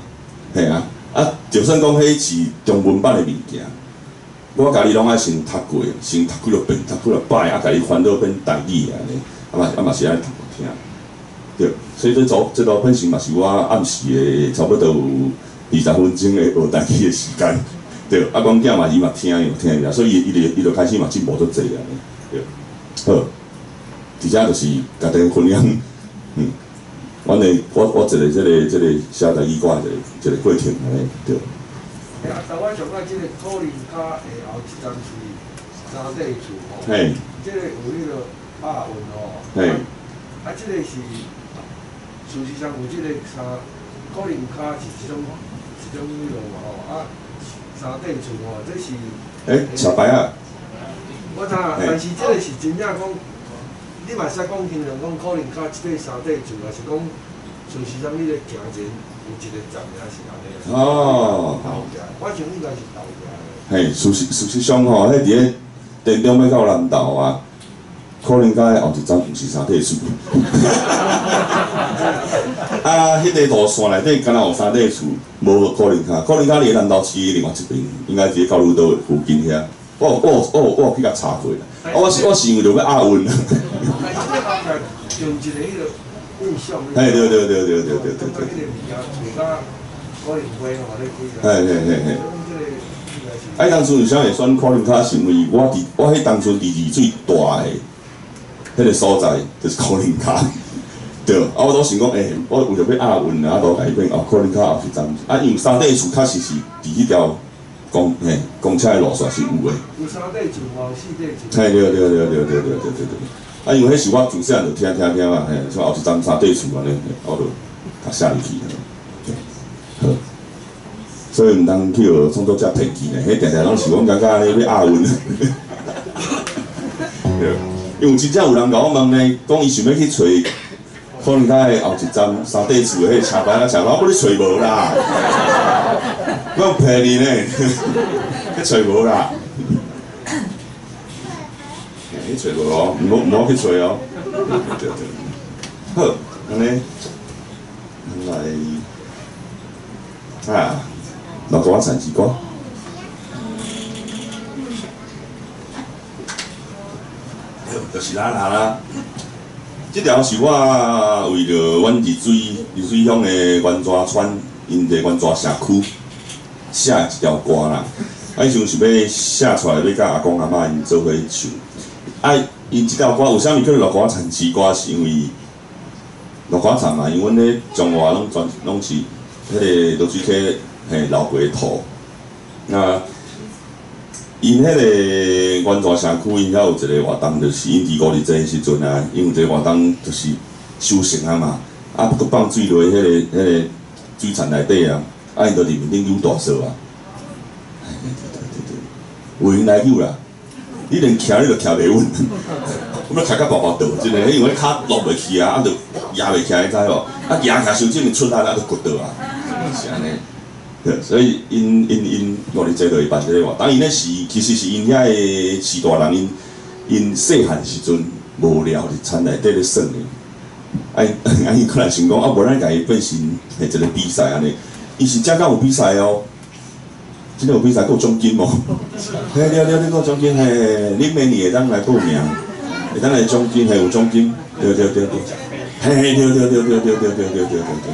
嘿啊。啊，就算讲迄是中文版的物件，我家己拢爱先读过，先读几落遍，读几落摆，啊，家己翻到变台语安尼，啊嘛是爱读互听，对，所以这路变成嘛是我暗时的差不多有20分钟的学台语的时间，对，啊，阮囝嘛伊嘛听啦，所以伊就开始嘛进步足济安尼，对，好，而且就是家己分享，我一个这个写台语歌一个过程安尼，对。啊，但我上摆即个可能甲下后一站是三地厝吼，嘿。即个有迄个押韵吼，嘿。啊，即个是事实上有即个可能卡是一种迄落嘛吼，啊，三地厝吼，这是。小白啊。我知影，但是即个是真正讲。你嘛使讲形容讲可能甲即个三地厝，也是讲事实上你咧行前有一个站也是安尼。哦。豆家，我想应该是豆家。嘿，事实上吼，迄伫咧电中要到南投啊，可能甲后一站毋是三地厝。啊，迄个路线内底敢若有三地厝，无可能卡伫咧南投市另外一边，应该伫咧高鲁道附近遐。我有去甲查过啦。我是因为着要押韵。用一个迄个印象。嘿，对。哎，当初为啥会选可能卡？是因为我迄当初伫二水大的迄个所在，就是可能卡。对，啊，我都想讲，我为着要押韵啊，都改变可能卡后一站。啊，因为三地厝确实是伫迄条。公车的路线是有的。有三地厝，有四地厝。嘿，对。啊，因为迄是我自细汉就听啊，嘿，像后一站三地厝安尼，我就读写入去。好，所以毋通去学创作者骗去咧，迄定定拢是我感觉咧要押韵。因为真正有人甲我问咧，讲伊想要去找，可能在后一站山底厝迄车牌啊，车我你找无啦，我骗你呢，去找无啦，去找无哦，唔好去找哦。对对，好，安尼，来啊，落歌唱一歌。就是咱啦，这条是我为着阮丽水乡的原抓村，因伫原抓社区写一条歌啦。啊，迄阵是要写出来，要甲阿公阿嬷因做伙唱。啊，因这条歌为啥物叫落歌田市歌？是因为落歌田嘛，因为阮咧中华拢是迄个落水溪嘿流过土，那。因迄个原住社区，因遐有一个活动，就是因伫5日节时阵啊，因有一个活动就是收成啊嘛，啊，佮放水落迄个水田内底啊，啊，因就伫面顶扭大扫啊，有闲来扭啦，你连徛你都徛袂稳，我要徛甲薄薄倒，真诶，因为骹落袂去啊，啊，就压袂起来，知无？啊，压起来伤正出力啊，就骨倒啊，是安尼。所以因5日节就会办这个活动，因咧是其实是因遐个士大人因细汉时阵无聊伫田内底咧耍咧，因可能想讲啊，无咱家己变成一个比赛安尼，伊是真敢有比赛哦，真有比赛，有奖金哦，嘿了，你有奖金嘿，你明年会当来报名，会当来奖金嘿有奖金，对，嘿对，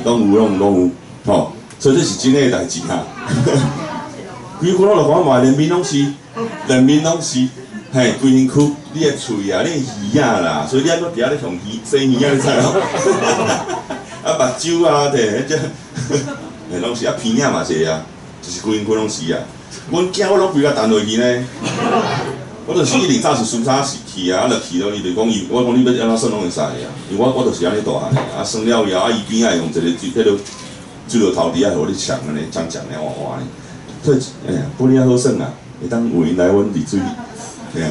拢有吼。所以这是真诶代志哈，规区拢就讲嘛，连面拢是，嘿，规身躯，你诶喙啊，你耳啊啦，所以你还搁伫遐咧用耳生耳啊，你知无？啊，目睭啊，摕迄只，嘿，拢是啊，鼻影嘛是啊，就是规身躯拢是啊。阮囝我拢规甲弹落去呢，我就是一定早是输啥是去啊，啊，就去了，伊就讲伊，我讲你要安怎算拢会使啊，因为我就是安尼大汉诶，啊，算了以后啊，伊边仔用一个迄落。水落头底啊，互你抢安尼，讲咧换换咧，所以哎呀，不哩啊好耍啊，会当有因来阮丽水，嘿啊，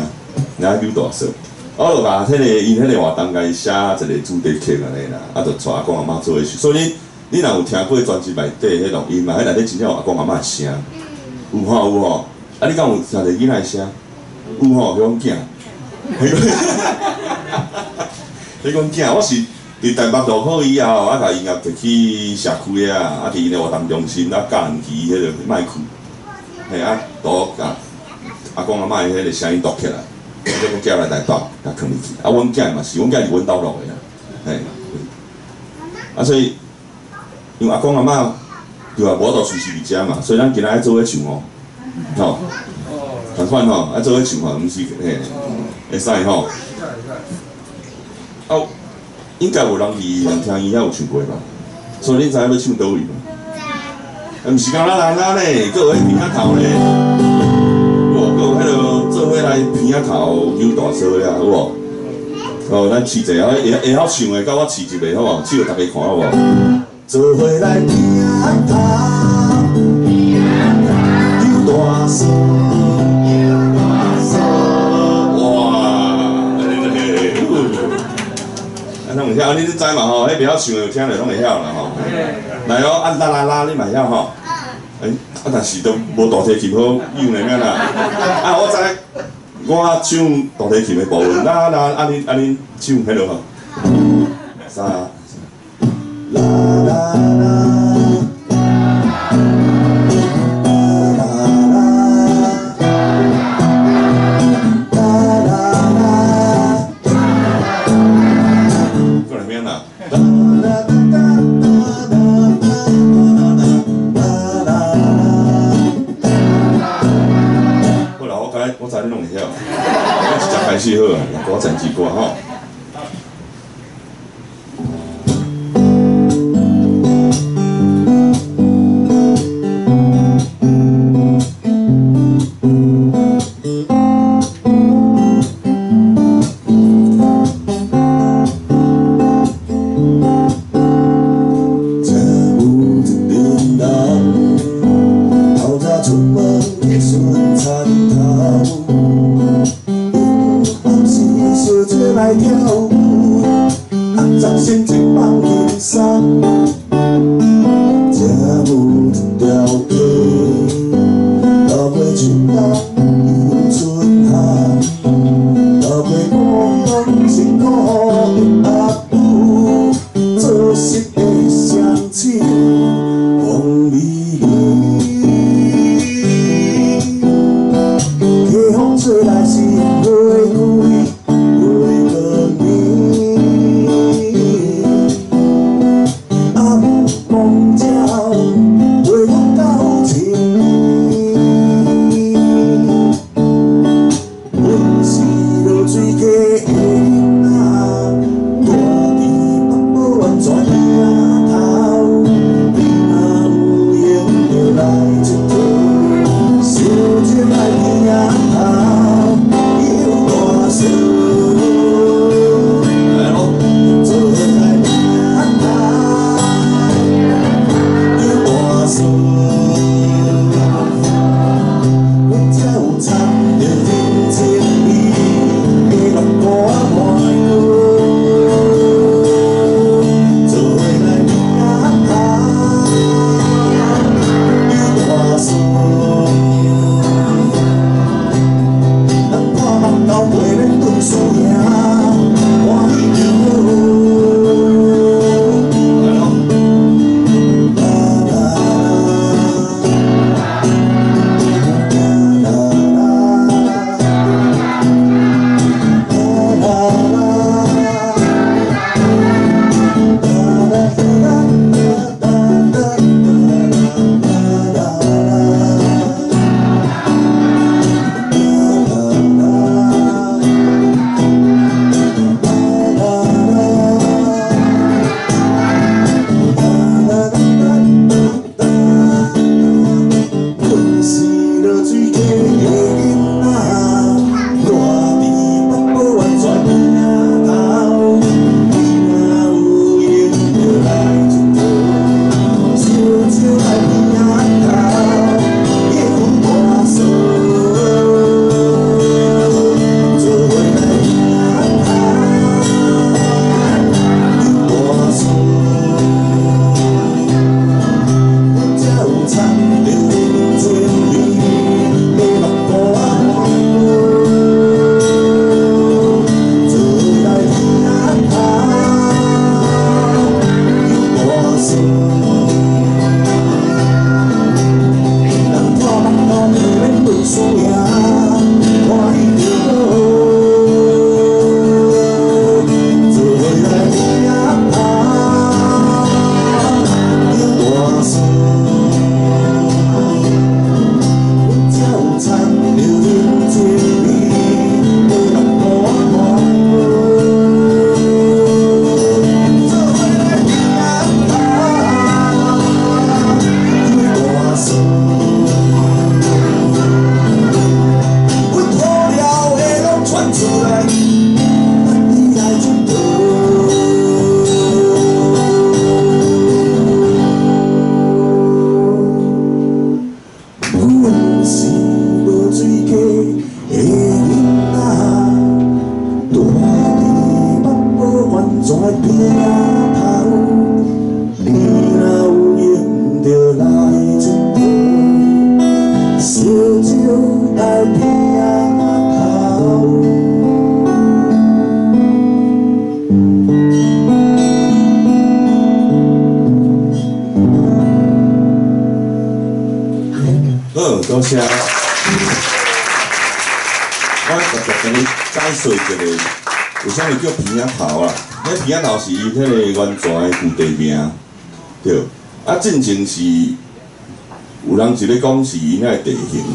来扭大扫。我就把迄个因迄个活动，甲伊写一个主题曲安尼啦，啊，就带阿公阿嬷做伙唱。所以你若有听过专辑内底迄录音嘛，迄内底真正有阿公阿嬷的声，有吼。啊，你敢有听着囡仔的声？有吼，迄讲囝。迄讲囝，我是。伫台北路口以后，啊，甲音乐摕去社区啊，啊，伫因个活动中心啊，教人机迄个麦克，嘿啊，都甲阿公阿嬷迄个声音录起来，再搁寄来台北，甲放入去。啊，阮囝嘛是，阮囝是阮兜录的啦，嘿。啊，所以因为阿公阿嬷对啊，无度随时伫遮嘛，所以咱今仔爱做伙唱哦，吼，同款吼，爱做伙唱吼，毋是嘿，会使吼。啊。应该有人伫人听伊遐有唱过吧？所以你知影要唱倒位嘛？毋是讲咱人咧，佫有迄鼻仔头咧，佫有迄落做伙来鼻仔头扭大扫呀，有无？哦，咱试者会晓唱的，甲我试一个好无？试互大家看好无？做伙来鼻仔头扭大扫。拢会晓，你知嘛吼？迄袂晓唱的听着拢会晓啦吼。来哦，啊啦，你嘛会晓吼？啊，但是都无大提琴好用的咩啦？啊，我知，我唱大提琴的部分，啦，啊恁唱迄落吼。三，啦啦啦。我知你拢会晓，我是真开始好啊，歌真几歌吼。来跳舞，十先前放轻松，这舞一条街，到尾像冬有春夏，到尾我拢辛苦的阿母，做实的双手，风美丽。起风吹来是花开。 多谢。我特别跟你解说一个，为啥物叫鼻仔头啦？迄鼻仔头是伊迄个原全的旧地名，对。啊，进前是有人一咧讲是因遐地形，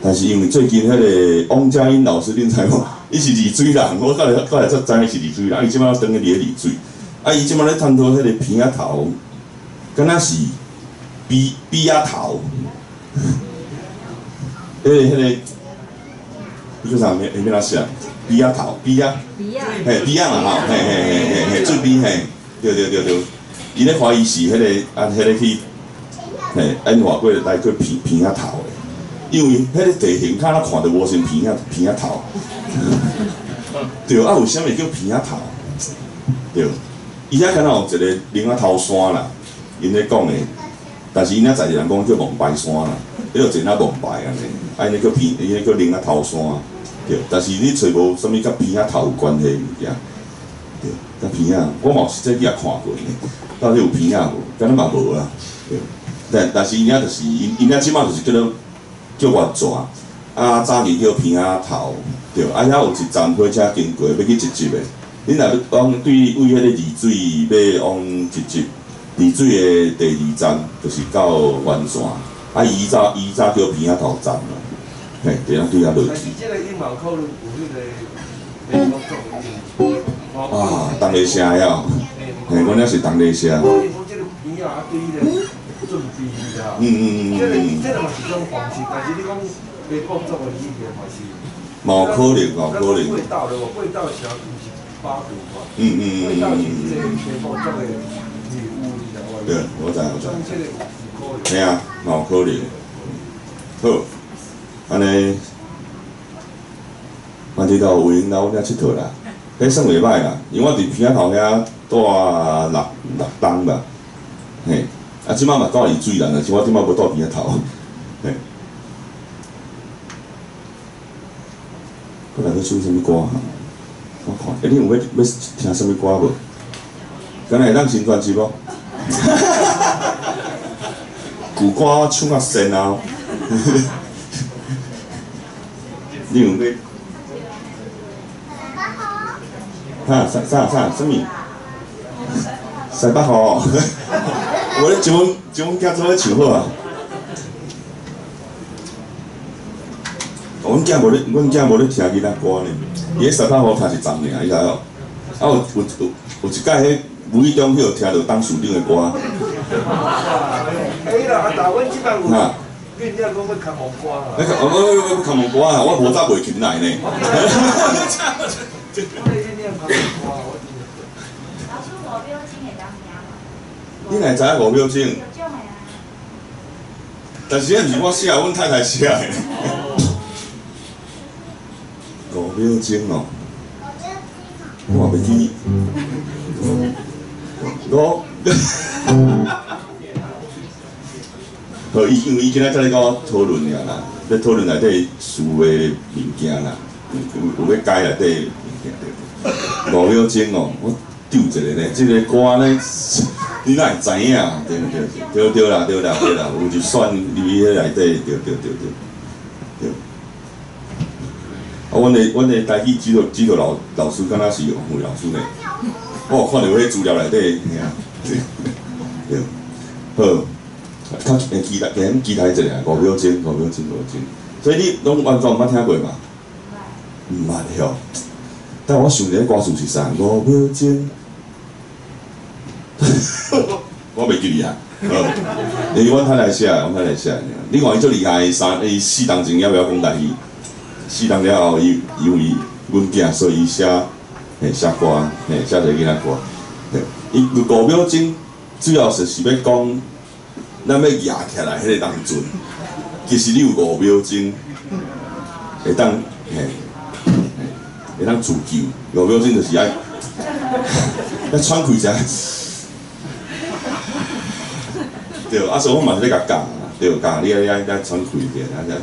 但是因为最近迄个汪佳音老师，恁知无？伊是丽水人，我后来才知伊是丽水人。伊即摆等去伫丽水，伊即摆咧探讨迄个鼻仔头，敢若是鼻仔头。迄个，叫啥物？下面哪写？鼻仔头，鼻仔，嘿，鼻仔嘛吼，嘿，最鼻嘿，对。伊咧怀疑是迄个迄个去，嘿，演化过来过鼻仔头的，因为迄个地形，敢若看着无像鼻仔头。对，啊，为啥物叫鼻仔头？对，伊遐敢若有一个铃仔头山啦，因咧讲的，但是因遐在地人讲叫蒙白山啦，迄个真啊蒙白安尼，啊因咧叫鼻，因咧叫铃仔头山，对，但是你找无啥物甲鼻仔头有关系物件，对，甲鼻仔，我嘛实际也看过呢，到底有鼻仔无？敢若嘛无啦，对，但是因遐就是因遐即摆就是叫原纸。啊，早年叫鼻仔头，对，啊遐有一站火车经过，要去直接的。恁若要往对为迄个丽水要往直接，丽水的第2站就是到原线，啊伊早叫鼻仔头站啦，嘿，对啊，对啊落去。但是即个因嘛可能有迄个美国做的。啊，当地声了，嘿，阮遐是当地声。我讲即个鼻仔啊，对迄个准备啦。即个嘛是种方式，但是你讲。美国做的语言嘛是，嘛有可能，嘛有可能。味道的哦，味道是就是8度嘛。味道是即个美国做的礼物，你知道无？对，我知。像即个有可能。嘿啊，嘛有可能。好，安尼，反正到有闲来阮遐佚佗啦，迄算袂歹啦，因为我伫鼻仔头遐住6冬吧，嘿，啊，即摆嘛到丽水啦，但是我即摆无住鼻仔头，嘿。我内底唱啥物歌啊？我看，你有要听啥物歌无？敢若会当新专辑无？旧歌我唱啊神啊！你有要？哈，啥？什物？西北河？我咧一阮囝做咧唱好啊！阮囝无咧听囡仔歌呢，伊迄西北河听一阵尔，伊知哦。啊有一摆迄无意中迄听到董事长的歌。哎啦，啊，但阮即摆有，你讲要看红歌啊？我看红歌啊，我无早袂起来呢。你哪知影五秒钟？但是迄毋是我写，阮太太写的。5秒钟哦，我袂记。好，因为伊今仔才咧甲我讨论尔啦，咧讨论内底事的物件啦，有要改内底物件对。5秒钟哦，我丢一个呢，即个歌呢，你哪会知影？对啦，有就选入去迄内底，对。啊，阮的台语指导老师，敢若是洪老师呢。我有看到迄资料内底，对，好，较期待一下5秒钟。所以你拢完全毋捌听过嘛？毋捌晓。但我想一个歌词是啥？5秒钟。我袂记哩啊。因为阮太来写，另外伊足厉害，伊4当前要讲台语。4当了后，因为阮囝，所以伊写歌，写一个囡仔歌。伊5秒钟，主要是要讲，咱要压起来迄个当阵，其实你有5秒钟，会当自救。5秒钟就是爱喘气者。对，啊，所以我嘛是咧甲教。对，教你爱喘气者，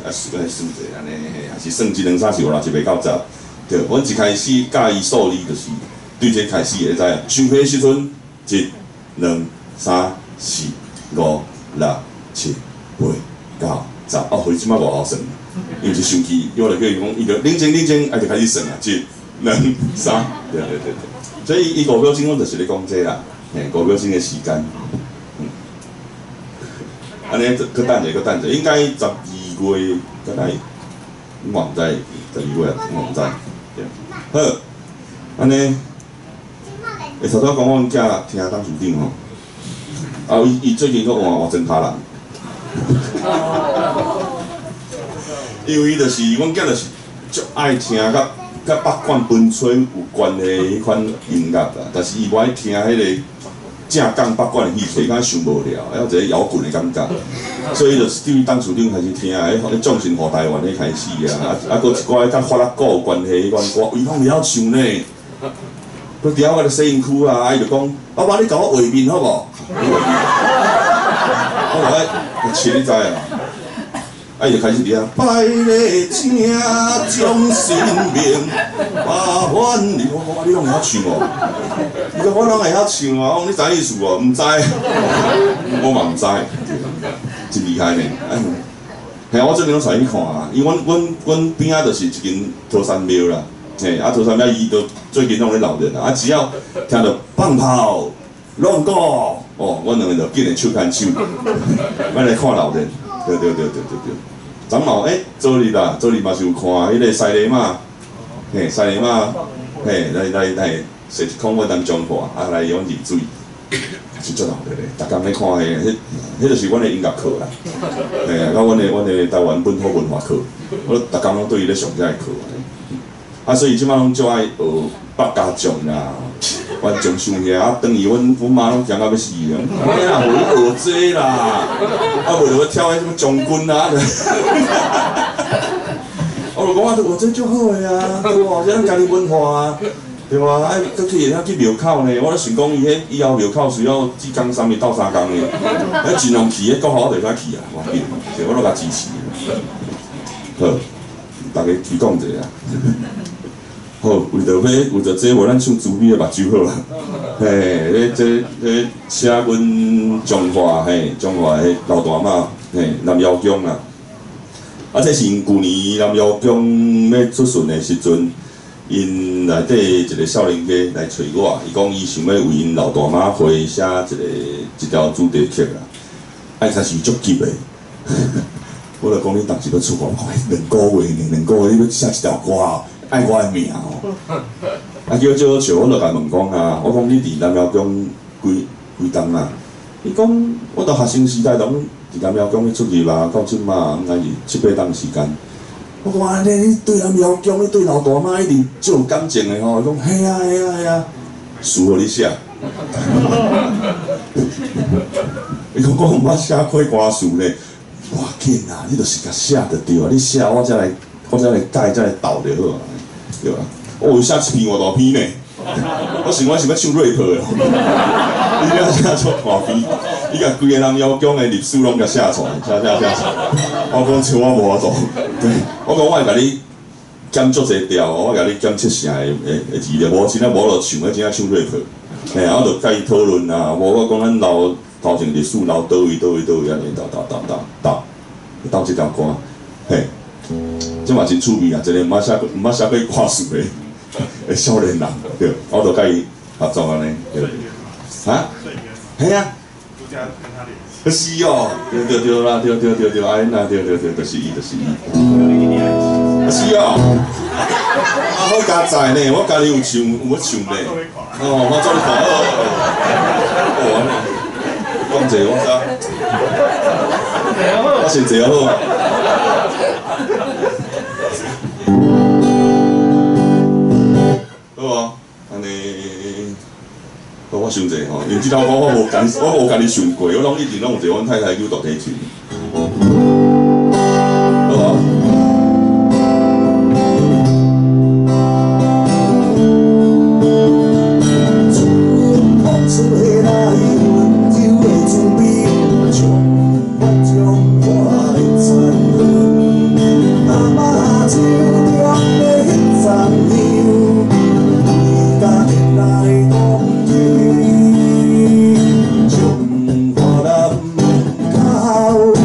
算者安尼，还是算1、2、3、4、5、6、7、8、9、10。对，阮一开始教伊数字，就是对这开始会知影。想起时阵，1、2、3、4、5、6、7、8、9、10。哦，伊即摆偌好算，因为是想起，我就叫伊讲，伊就冷静，就开始算啊，1、2、3，对。所以伊5秒钟，我就是咧讲这啦，5秒钟的时间。安尼，搁等者，应该12月，才来，我毋知12月，我毋知。对，好，安尼，会头拄讲阮囝听董事长吼，啊，伊最近搁换真卡人，因为就是阮囝就是足爱听甲北管本吹有关的迄款音乐啦，但是伊无爱听迄个正港八卦的戏曲，敢想无了，还有一个摇滚的感觉，所以就是对当处长开始听，迄众神护台湾的开始啊，搁一寡甲法律股有关系迄款歌，伊拢袂晓唱呢。佮伫遐我的摄影区啊，伊就讲，爸爸你甲我画面好无？我来，切你知啊。啊，伊就开始伫遐，拜礼正将性命把万里，我你拢会晓唱哦？伊讲我拢会晓唱啊，我讲你知意思无？毋知，我嘛毋知，真厉害呢。嘿，我最近拢带伊看啊，因为阮边仔就是一间桃山庙啦，嘿，啊桃山庙伊就最近拢咧闹热啊，只要听到放炮、弄鼓，哦，阮两个就紧个手牵手，咱来看闹热。对。昨嘛昨日啦，昨日嘛是有看迄个西礼马，嘿，西礼马，嘿，来，设一空我当中化，啊来用热水，是足闹热嘞。逐工咧看迄就是阮的音乐课啦，嘿，啊，阮的台湾本土文化课，我逐工拢对伊咧上这个课。啊，所以即摆拢足爱学百家将啦。阮从乡遐啊，等于阮妈拢惊到要死啊！哎呀，无学这啦，啊，为了要跳迄什么将军啊，我就讲我学这足好个啊，对无？这咱家己文化啊，对无？啊，搁去遐去庙口呢，我咧想讲以后庙口需要2工3日到3工呢，尽量去，国校我就该去啊，我紧，所以我都甲支持。好，大家提供一下。好，为着这，我咱唱朱美的目睭好啦。嘿，这写阮中华的老大妈，嘿，南窑宫啦。啊，这是因旧年南窑宫要出巡的时阵，因内底一个少年家来找我，伊讲伊想要为因老大妈会写一条主题曲啦。啊，实是足急的。我就讲你当时要出国，2个月呢，2个月你要写一条歌啊？爱我的名哦，啊叫我笑，我就甲问讲啊，我讲你伫南窑宫几冬啊？伊讲我到学生时代拢伫南窑宫咧出入啊，到即马应该是7、8冬时间。我讲安尼，你对南窑宫，你对老大妈一定足有感情的吼。伊讲嘿啊，输互你写。伊讲我毋捌写过歌词咧，哇紧啊，你就是甲写就对啊，你写我才来改，才来导就好啊。对啊，我有写1篇5大篇呢。我想要唱 rap 的，伊了写出大篇，伊甲规个南窑宫的历史拢甲写出来，写。我讲像我无法度，我讲我会甲你减足侪调，我甲你减7成的字了，无真正无就唱，真正唱 rap。嘿，我就甲伊讨论啊，我讲咱留头前历史留倒位安尼倒这条歌，嘿。这嘛真趣味啊！一个毋捌写过歌词的少年人，对，我就甲伊合作安尼，对。啊？嘿啊！是哦，对啦，对，安尼啦，对，就是伊。是哦。啊，好加载呢，我家己有唱呢。哦，我做你看哦，讲者我知，我先坐好。好啊，安尼，我想者吼，因为即条歌我无家己唱过，我拢一直拢有坐阮太太扭大提琴。好啊。Oh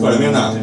快点面呐！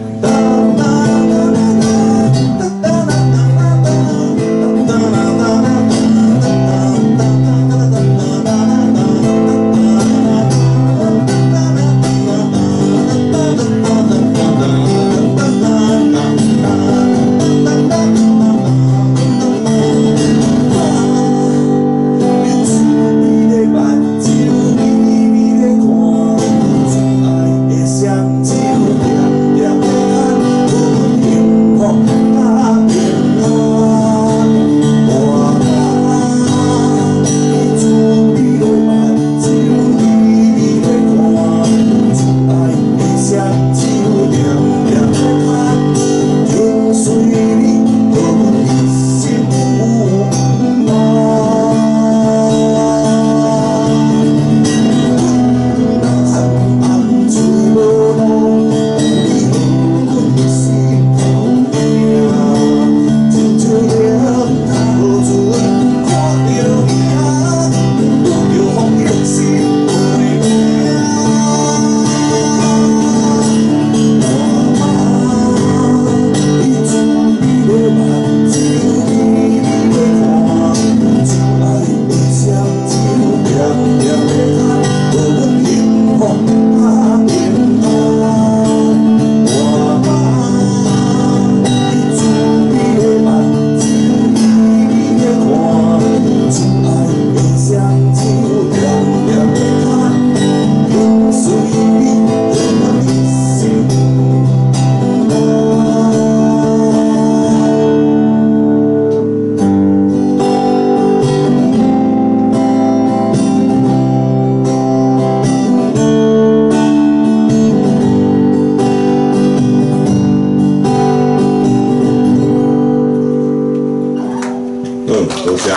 多谢。哦，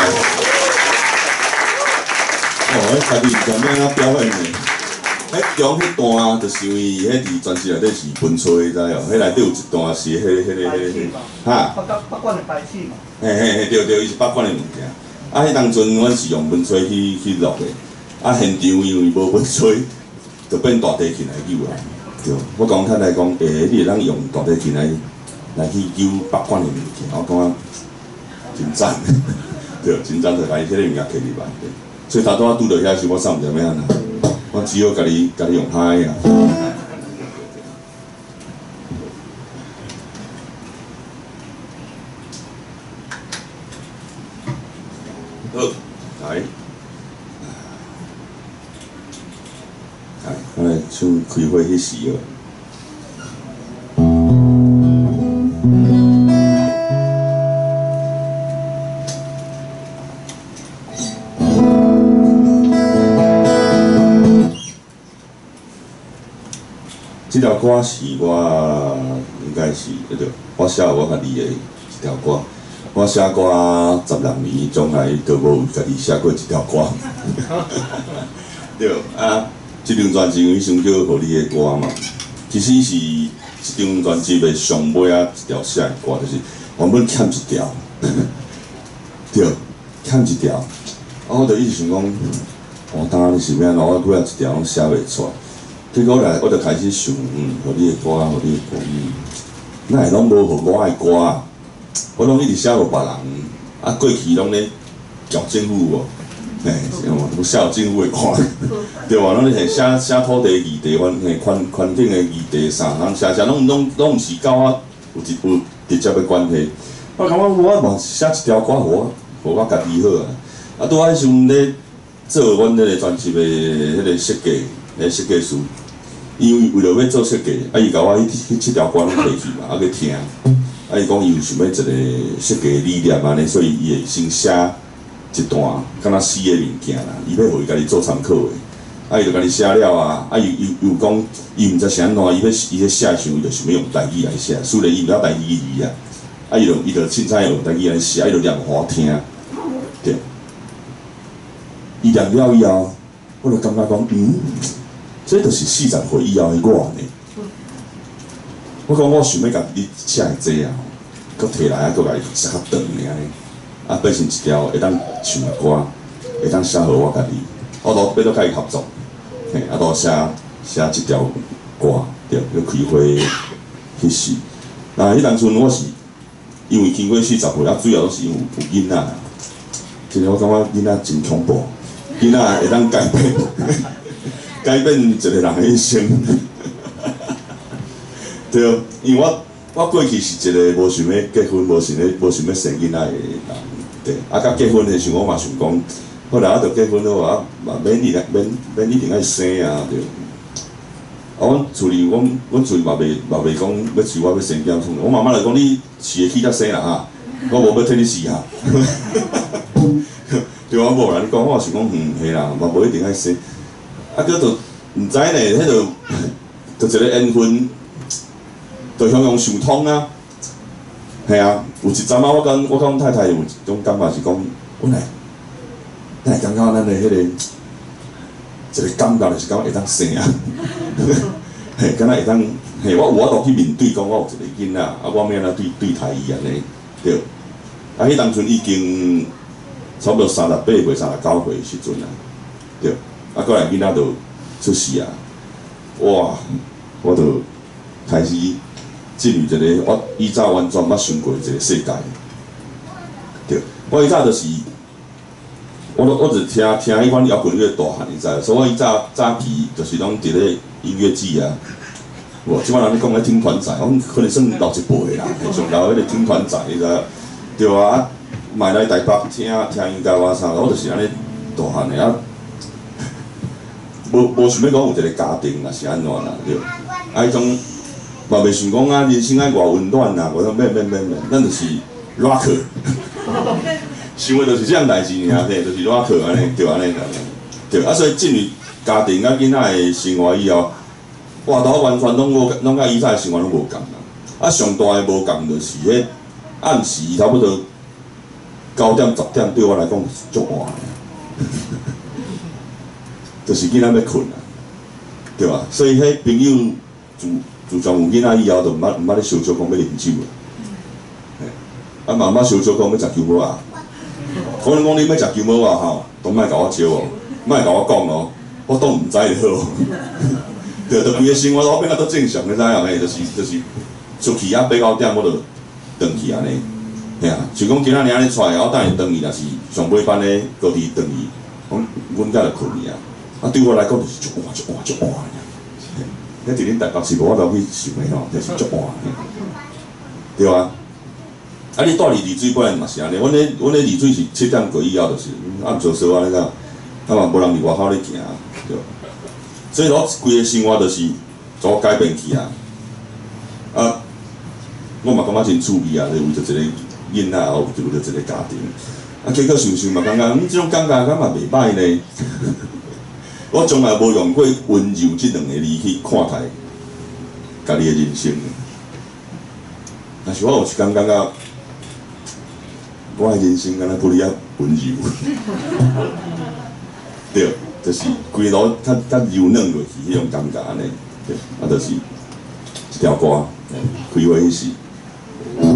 迄家己上面啊表演的，迄中迄段就是因为迄伫专辑内底是分吹，知哦？迄内底有一段是迄哈。北管的白气嘛。嘿，对，伊是北管的物件。啊，迄当阵阮是用文吹去录的，啊现场因为无文吹，就变大提琴来扭啊。对，我讲坦白讲，你会当用大提琴来去扭北管的物件，我感觉真赞。对，真赞就把迄个物件摕入来。所以头拄仔拄到遐时，我啥毋知要安怎，我只好家己用嗨啊。好，来，我来唱开会迄时哦。这条歌是我应该是对，我写我家己的一条歌。我写歌16年，从来都无家己写过一条歌。对啊，这张专辑伊先叫《互你的歌》嘛，其实是这张专辑的上尾啊一条写的歌，就是原本欠一条，对，欠一条。啊，我就一直想讲，当然是要安怎，我几啊一条拢写袂出来。结果来，我就开始想，互你的歌，互你的歌，哪会拢无互我的歌啊？我拢一直写互别人，啊，过去拢咧交政府哦，嘿，我写互政府的歌，对吧？拢咧写土地议题，环境的议题啥，人写拢毋是甲我有直接的关系。我感觉我嘛写一条歌互我家己好啊。啊，拄仔迄时阵咧做阮迄个专辑的迄个设计。设计师，因为为了要做设计，啊，伊甲我迄7条歌拢摕去嘛，啊，去听，啊，伊讲伊有想要一个设计的理念安尼，所以伊会先写一段，敢若诗的物件啦，伊要互伊家己做参考的，啊，伊就家己写了啊，啊，伊讲伊毋知是安怎，伊咧写时，伊就想要用台语来写，虽然伊毋晓台语字啊，啊，伊就凊彩用台语来写，伊就念互我听，对，伊念了以后，我就感觉讲，这就是40岁以后的我呢。我讲我想要甲你写这啊，佮摕来啊，佮甲伊写较长尔呢，啊，变成一条会当唱的歌，会当写互我家己。我都要甲伊合作，嘿，啊，都写一条歌，对，要开会去死。那迄当阵我是因为经过40岁，主要都是因为有囡仔。真个我感觉囡仔真恐怖，囡仔会当改变，改变一个人的一生。对，因为我过去是一个无想要结婚、无想要生囡仔的人。对，啊，甲结婚的时候我嘛想讲，后来我着结婚了，我嘛免一定爱生啊，对。啊，阮厝里，阮厝里嘛袂讲要饲我要生囝创，我妈妈来讲你饲会起才生啦哈，我无要替你饲哈。对啊，无啦，你讲我是讲嘿啦，嘛无一定爱生，啊，佮就毋知呢，迄就一个缘分，就向想通啊。系啊，有一阵啊，我甲阮太太有一种感觉是讲，咱会感觉咱的迄个一个感觉就是讲会当生啊，嘿，敢若会当，嘿，我有法度去面对，讲我有一个囡仔，啊，我免安对待伊安尼，对。啊，迄当阵已经差不多38岁、39岁时阵啊，对。啊，过来囡仔就出世啊，哇，我就开始。进入一个我以前完全捌想过一个世界，对，我以前就是，我就听迄款摇滚乐大汉，你知，所以我以早期就是拢伫咧音乐季啊，无，即摆人咧讲咧听团仔，我可能算老一辈啦，上老迄个听团仔，你知，对啊，买来台北听音乐哇啥，我就是安尼大汉的啊，无想要讲有一个家庭啊是安怎啦，对，啊迄种。嘛袂想讲啊，人生爱偌温暖啊，我说免，咱就是 rock， 想的就是这样代志尔，嘿，就是 rock 安尼，对安尼对，啊，所以进入家庭甲囡仔的生活以后，哇，都完全拢甲以前的生活拢无共啦。啊，上大的无共就是迄暗时差不多9点10点，对我来讲是足晚的，就是囡仔要困啊，对吧？所以迄朋友自从有囡仔以后，就毋捌咧烧酒讲要啉酒啦。啊，嘛毋捌烧酒讲要食姜母鸭。可能讲你要食姜母鸭吼，都莫甲我招哦，莫甲我讲哦，我当毋知就好。对，就规个生活都变啊都正常，你知影嘿？就是出去啊8、9点我就转去安尼。嘿啊，像讲今仔日安尼出来，我等下转去，若是上尾班咧高低转去，阮才就困去啊。啊，对我来讲就是足晚。迄伫恁台北是无法度去想的吼，就是足晚，对啊。啊，你住丽水本来嘛是安尼，阮咧丽水是7点过以后就是暗做烧啊，你知，啊嘛无人伫外口咧行，对。所以我规个生活就是做改变去啊。啊，我嘛感觉真趣味啊，为着一个囡仔，为着一个家庭。啊，结果想嘛感觉，即种感觉嘛袂歹呢。我从来无用过温柔这两个字去看待家己的人生，但是我有时感觉我的人生敢若不哩啊温柔，对，就是规路较柔软落去迄种感觉安尼，对，啊，就是一条歌，开花迄时。开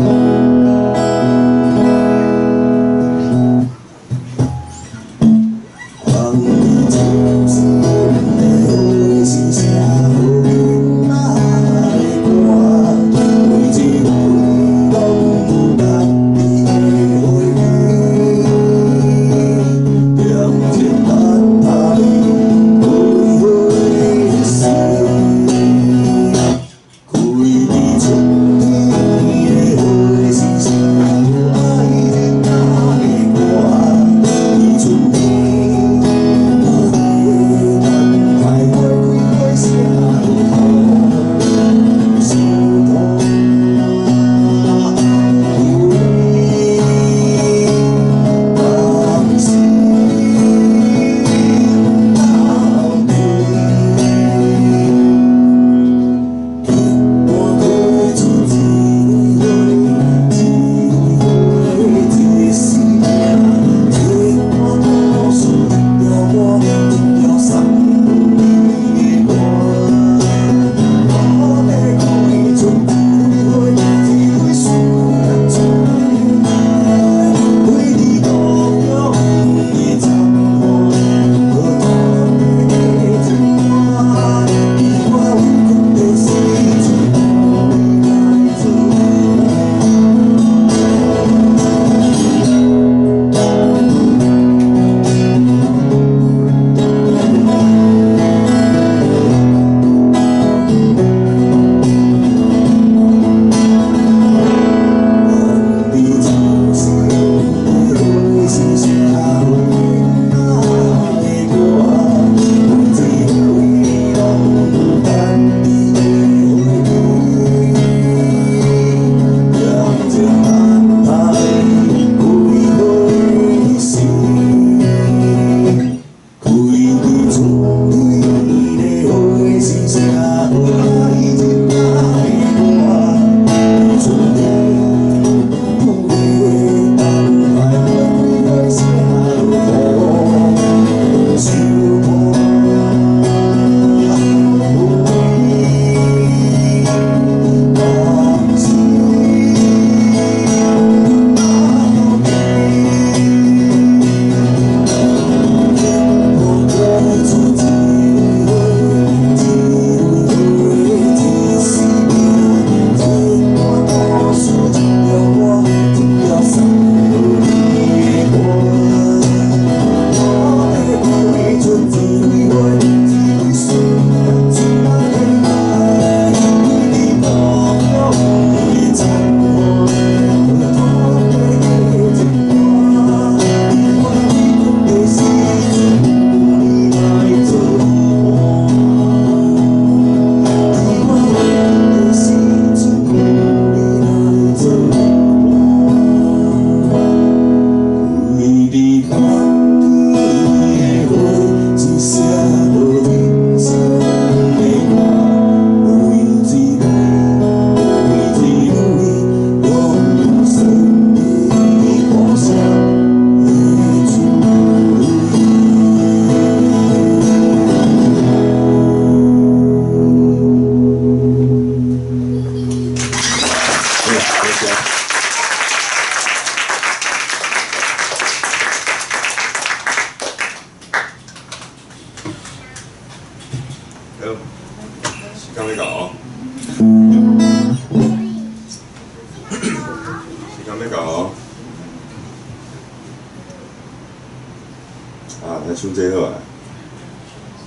来唱这好啊！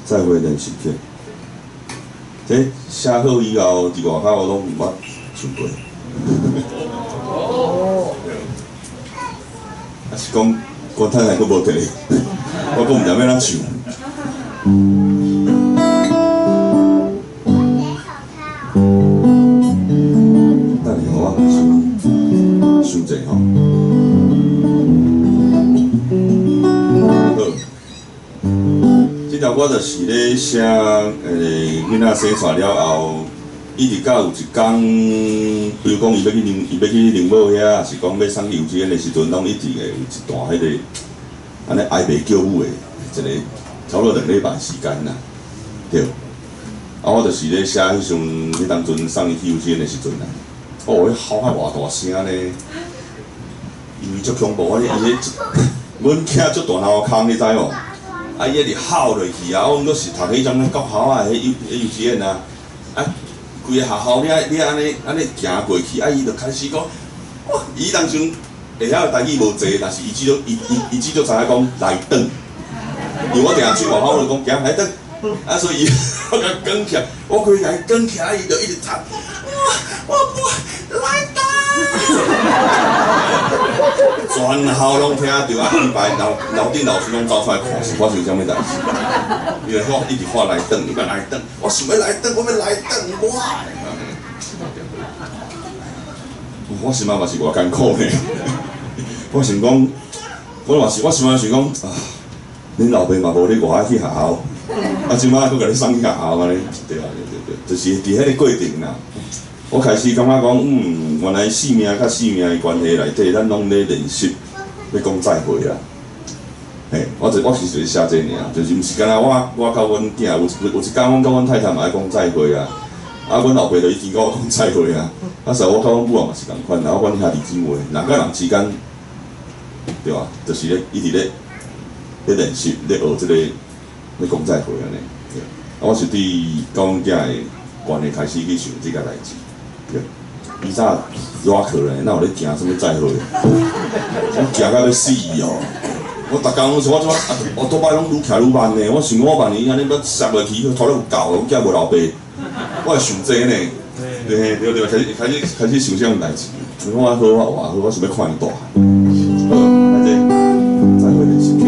再会练习曲，这写好以后，伫外口我拢毋捌唱过。啊是讲，我太太佫无摕，我佫毋知要哪唱。等下我想者吼。即条我就是咧写，囡仔生出了后，一直到有一天，比如讲伊要去灵宝遐，还是讲要送去幼稚园的时阵，拢一直会有一段迄个安尼哀爸叫母的一个，差不多2礼拜时间啦，对。啊，我就是咧写迄阵，迄当阵送伊去幼稚园的时阵啦，哦，迄吼啊偌大声咧，因为足恐怖，我迄阮囝足大脑壳，你知无？啊，伊一直吼落去啊！我毋过是读迄种国校啊，迄幼稚园啊，啊，规个学校你安尼行过去，啊，伊就开始讲，哇！伊当时会晓台语无济，但是伊只就知影讲来转，因为我定下去外口就讲行来转，啊，所以我甲讲起来，我规个讲起来，伊就一直唱，我不来转。全校拢听着，啊！礼拜楼顶老师拢走出来看，是发生啥物代志？因为我一直喊来转，伊讲来转，我想要来转，我要来转，我心仔嘛是偌艰苦呢。我想讲，我心仔想讲啊，恁老爸嘛无咧外口去学校，啊，即摆佫甲你送去学校安尼，对啊，对，就是伫迄个过程啦。我开始感觉讲，原来生命甲生命的关系内底，咱拢咧练习要讲再会啦。嘿，我其实是写这尔，就是毋是干那我甲阮囝有一天，阮甲阮太太嘛爱讲再会啊，啊，阮老爸就已经甲我讲再会啊。啊，所以我甲阮母啊嘛是共款，然后阮兄弟姊妹，人甲人之间，对吧？就是咧一直咧练习，咧学即个咧讲再会安尼。啊，我是伫甲阮囝的关系开始去想即个代志。以早热课咧，哪有咧行什么再会？我行到要死哦！我逐工说，我多摆拢愈徛愈慢呢。我想我万年安尼要摔落去，头咧有够，我惊无老爸，我会想这呢。对，开始想这样代志。我好我好，我想要看伊大汉。好，来这再会练习曲。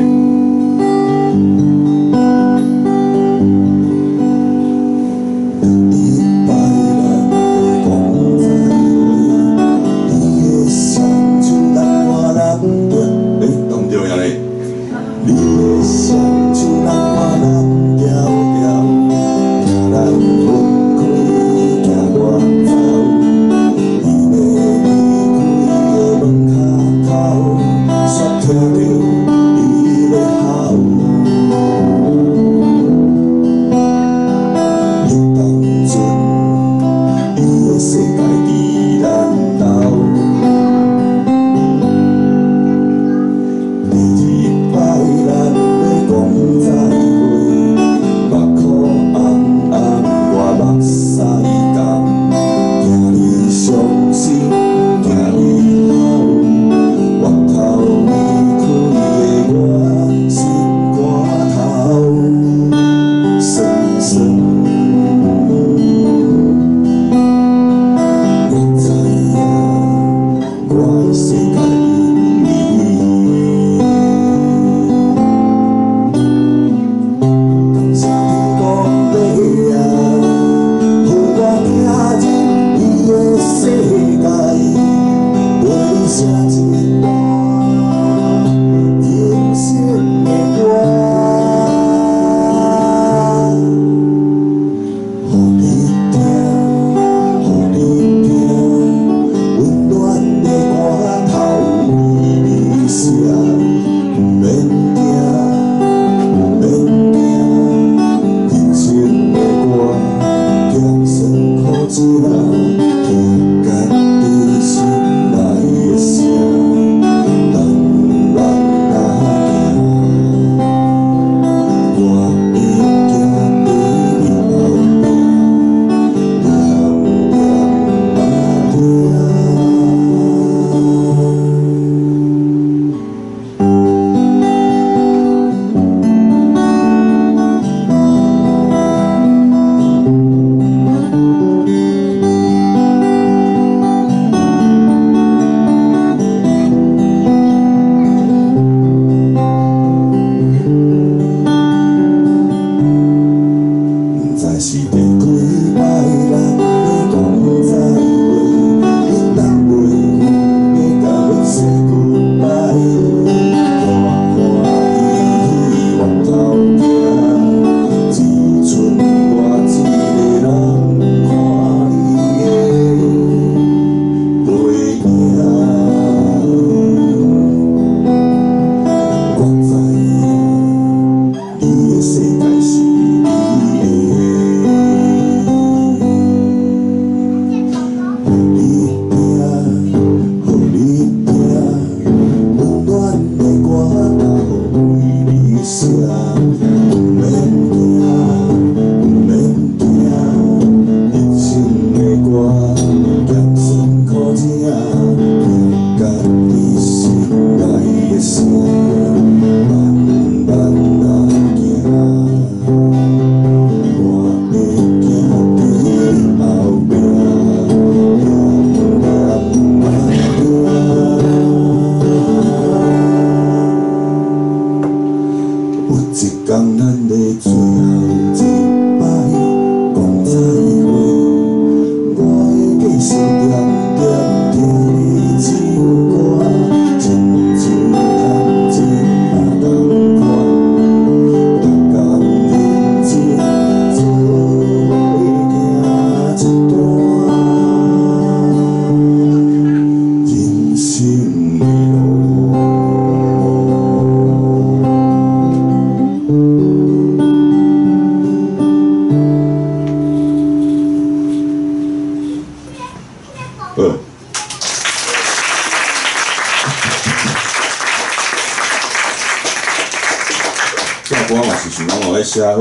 我嘛是想讲，我写好，我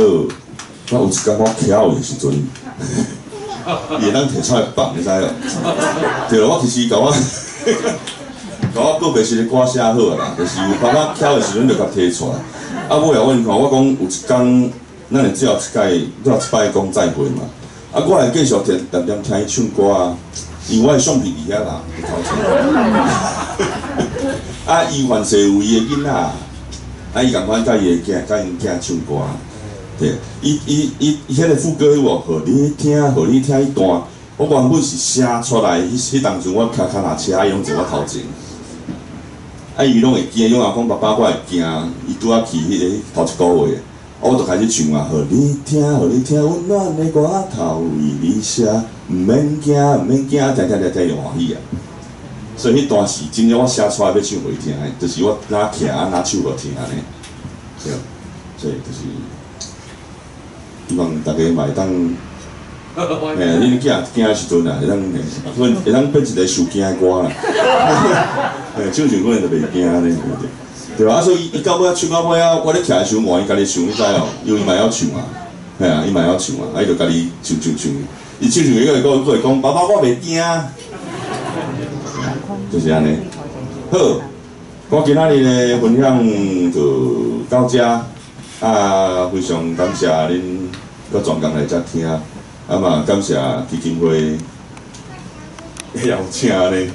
有一天我翘的时阵，伊会当摕出来放，你知哦？对了，我其实甲我个别是歌写好啦，就是有爸爸翘的时阵就甲摕出来。啊，尾后阮看，我讲有一天，咱会只有一摆讲再会嘛。啊，我会继续常常听伊唱歌啊，因为我的相片伫遐啦，头前。啊，伊凡是有伊的囡仔。啊，伊共款甲伊个囝唱歌，对，伊迄个副歌有无？互你听，迄段，我原本是写出来，迄当阵我骑脚踏车用伫我头前，啊，伊拢会惊，用阿讲爸爸我会惊，伊拄仔去迄个头一个月，我就开始唱啊，互你听，温暖的歌头为你写，毋免惊，听就欢喜啊。所以迄段是真正我写出来要唱互伊听的，就是我拿徛啊拿手互听安尼，对，所以就是希望大家嘛会当，恁惊的时阵啊，会当变一个受惊的歌啦，唱可能就袂惊安尼，对吧？啊，所以伊到尾唱到尾啊，我咧徛的时候换伊家己唱，你知哦？因为伊嘛会晓唱啊，系啊，伊嘛会晓唱啊，啊伊就家己唱，伊唱伊个会讲，爸爸我袂惊。就是安尼，好，我今仔日的分享就到这，啊，非常感谢恁搁专工来遮听，啊嘛感谢基金会邀请咧。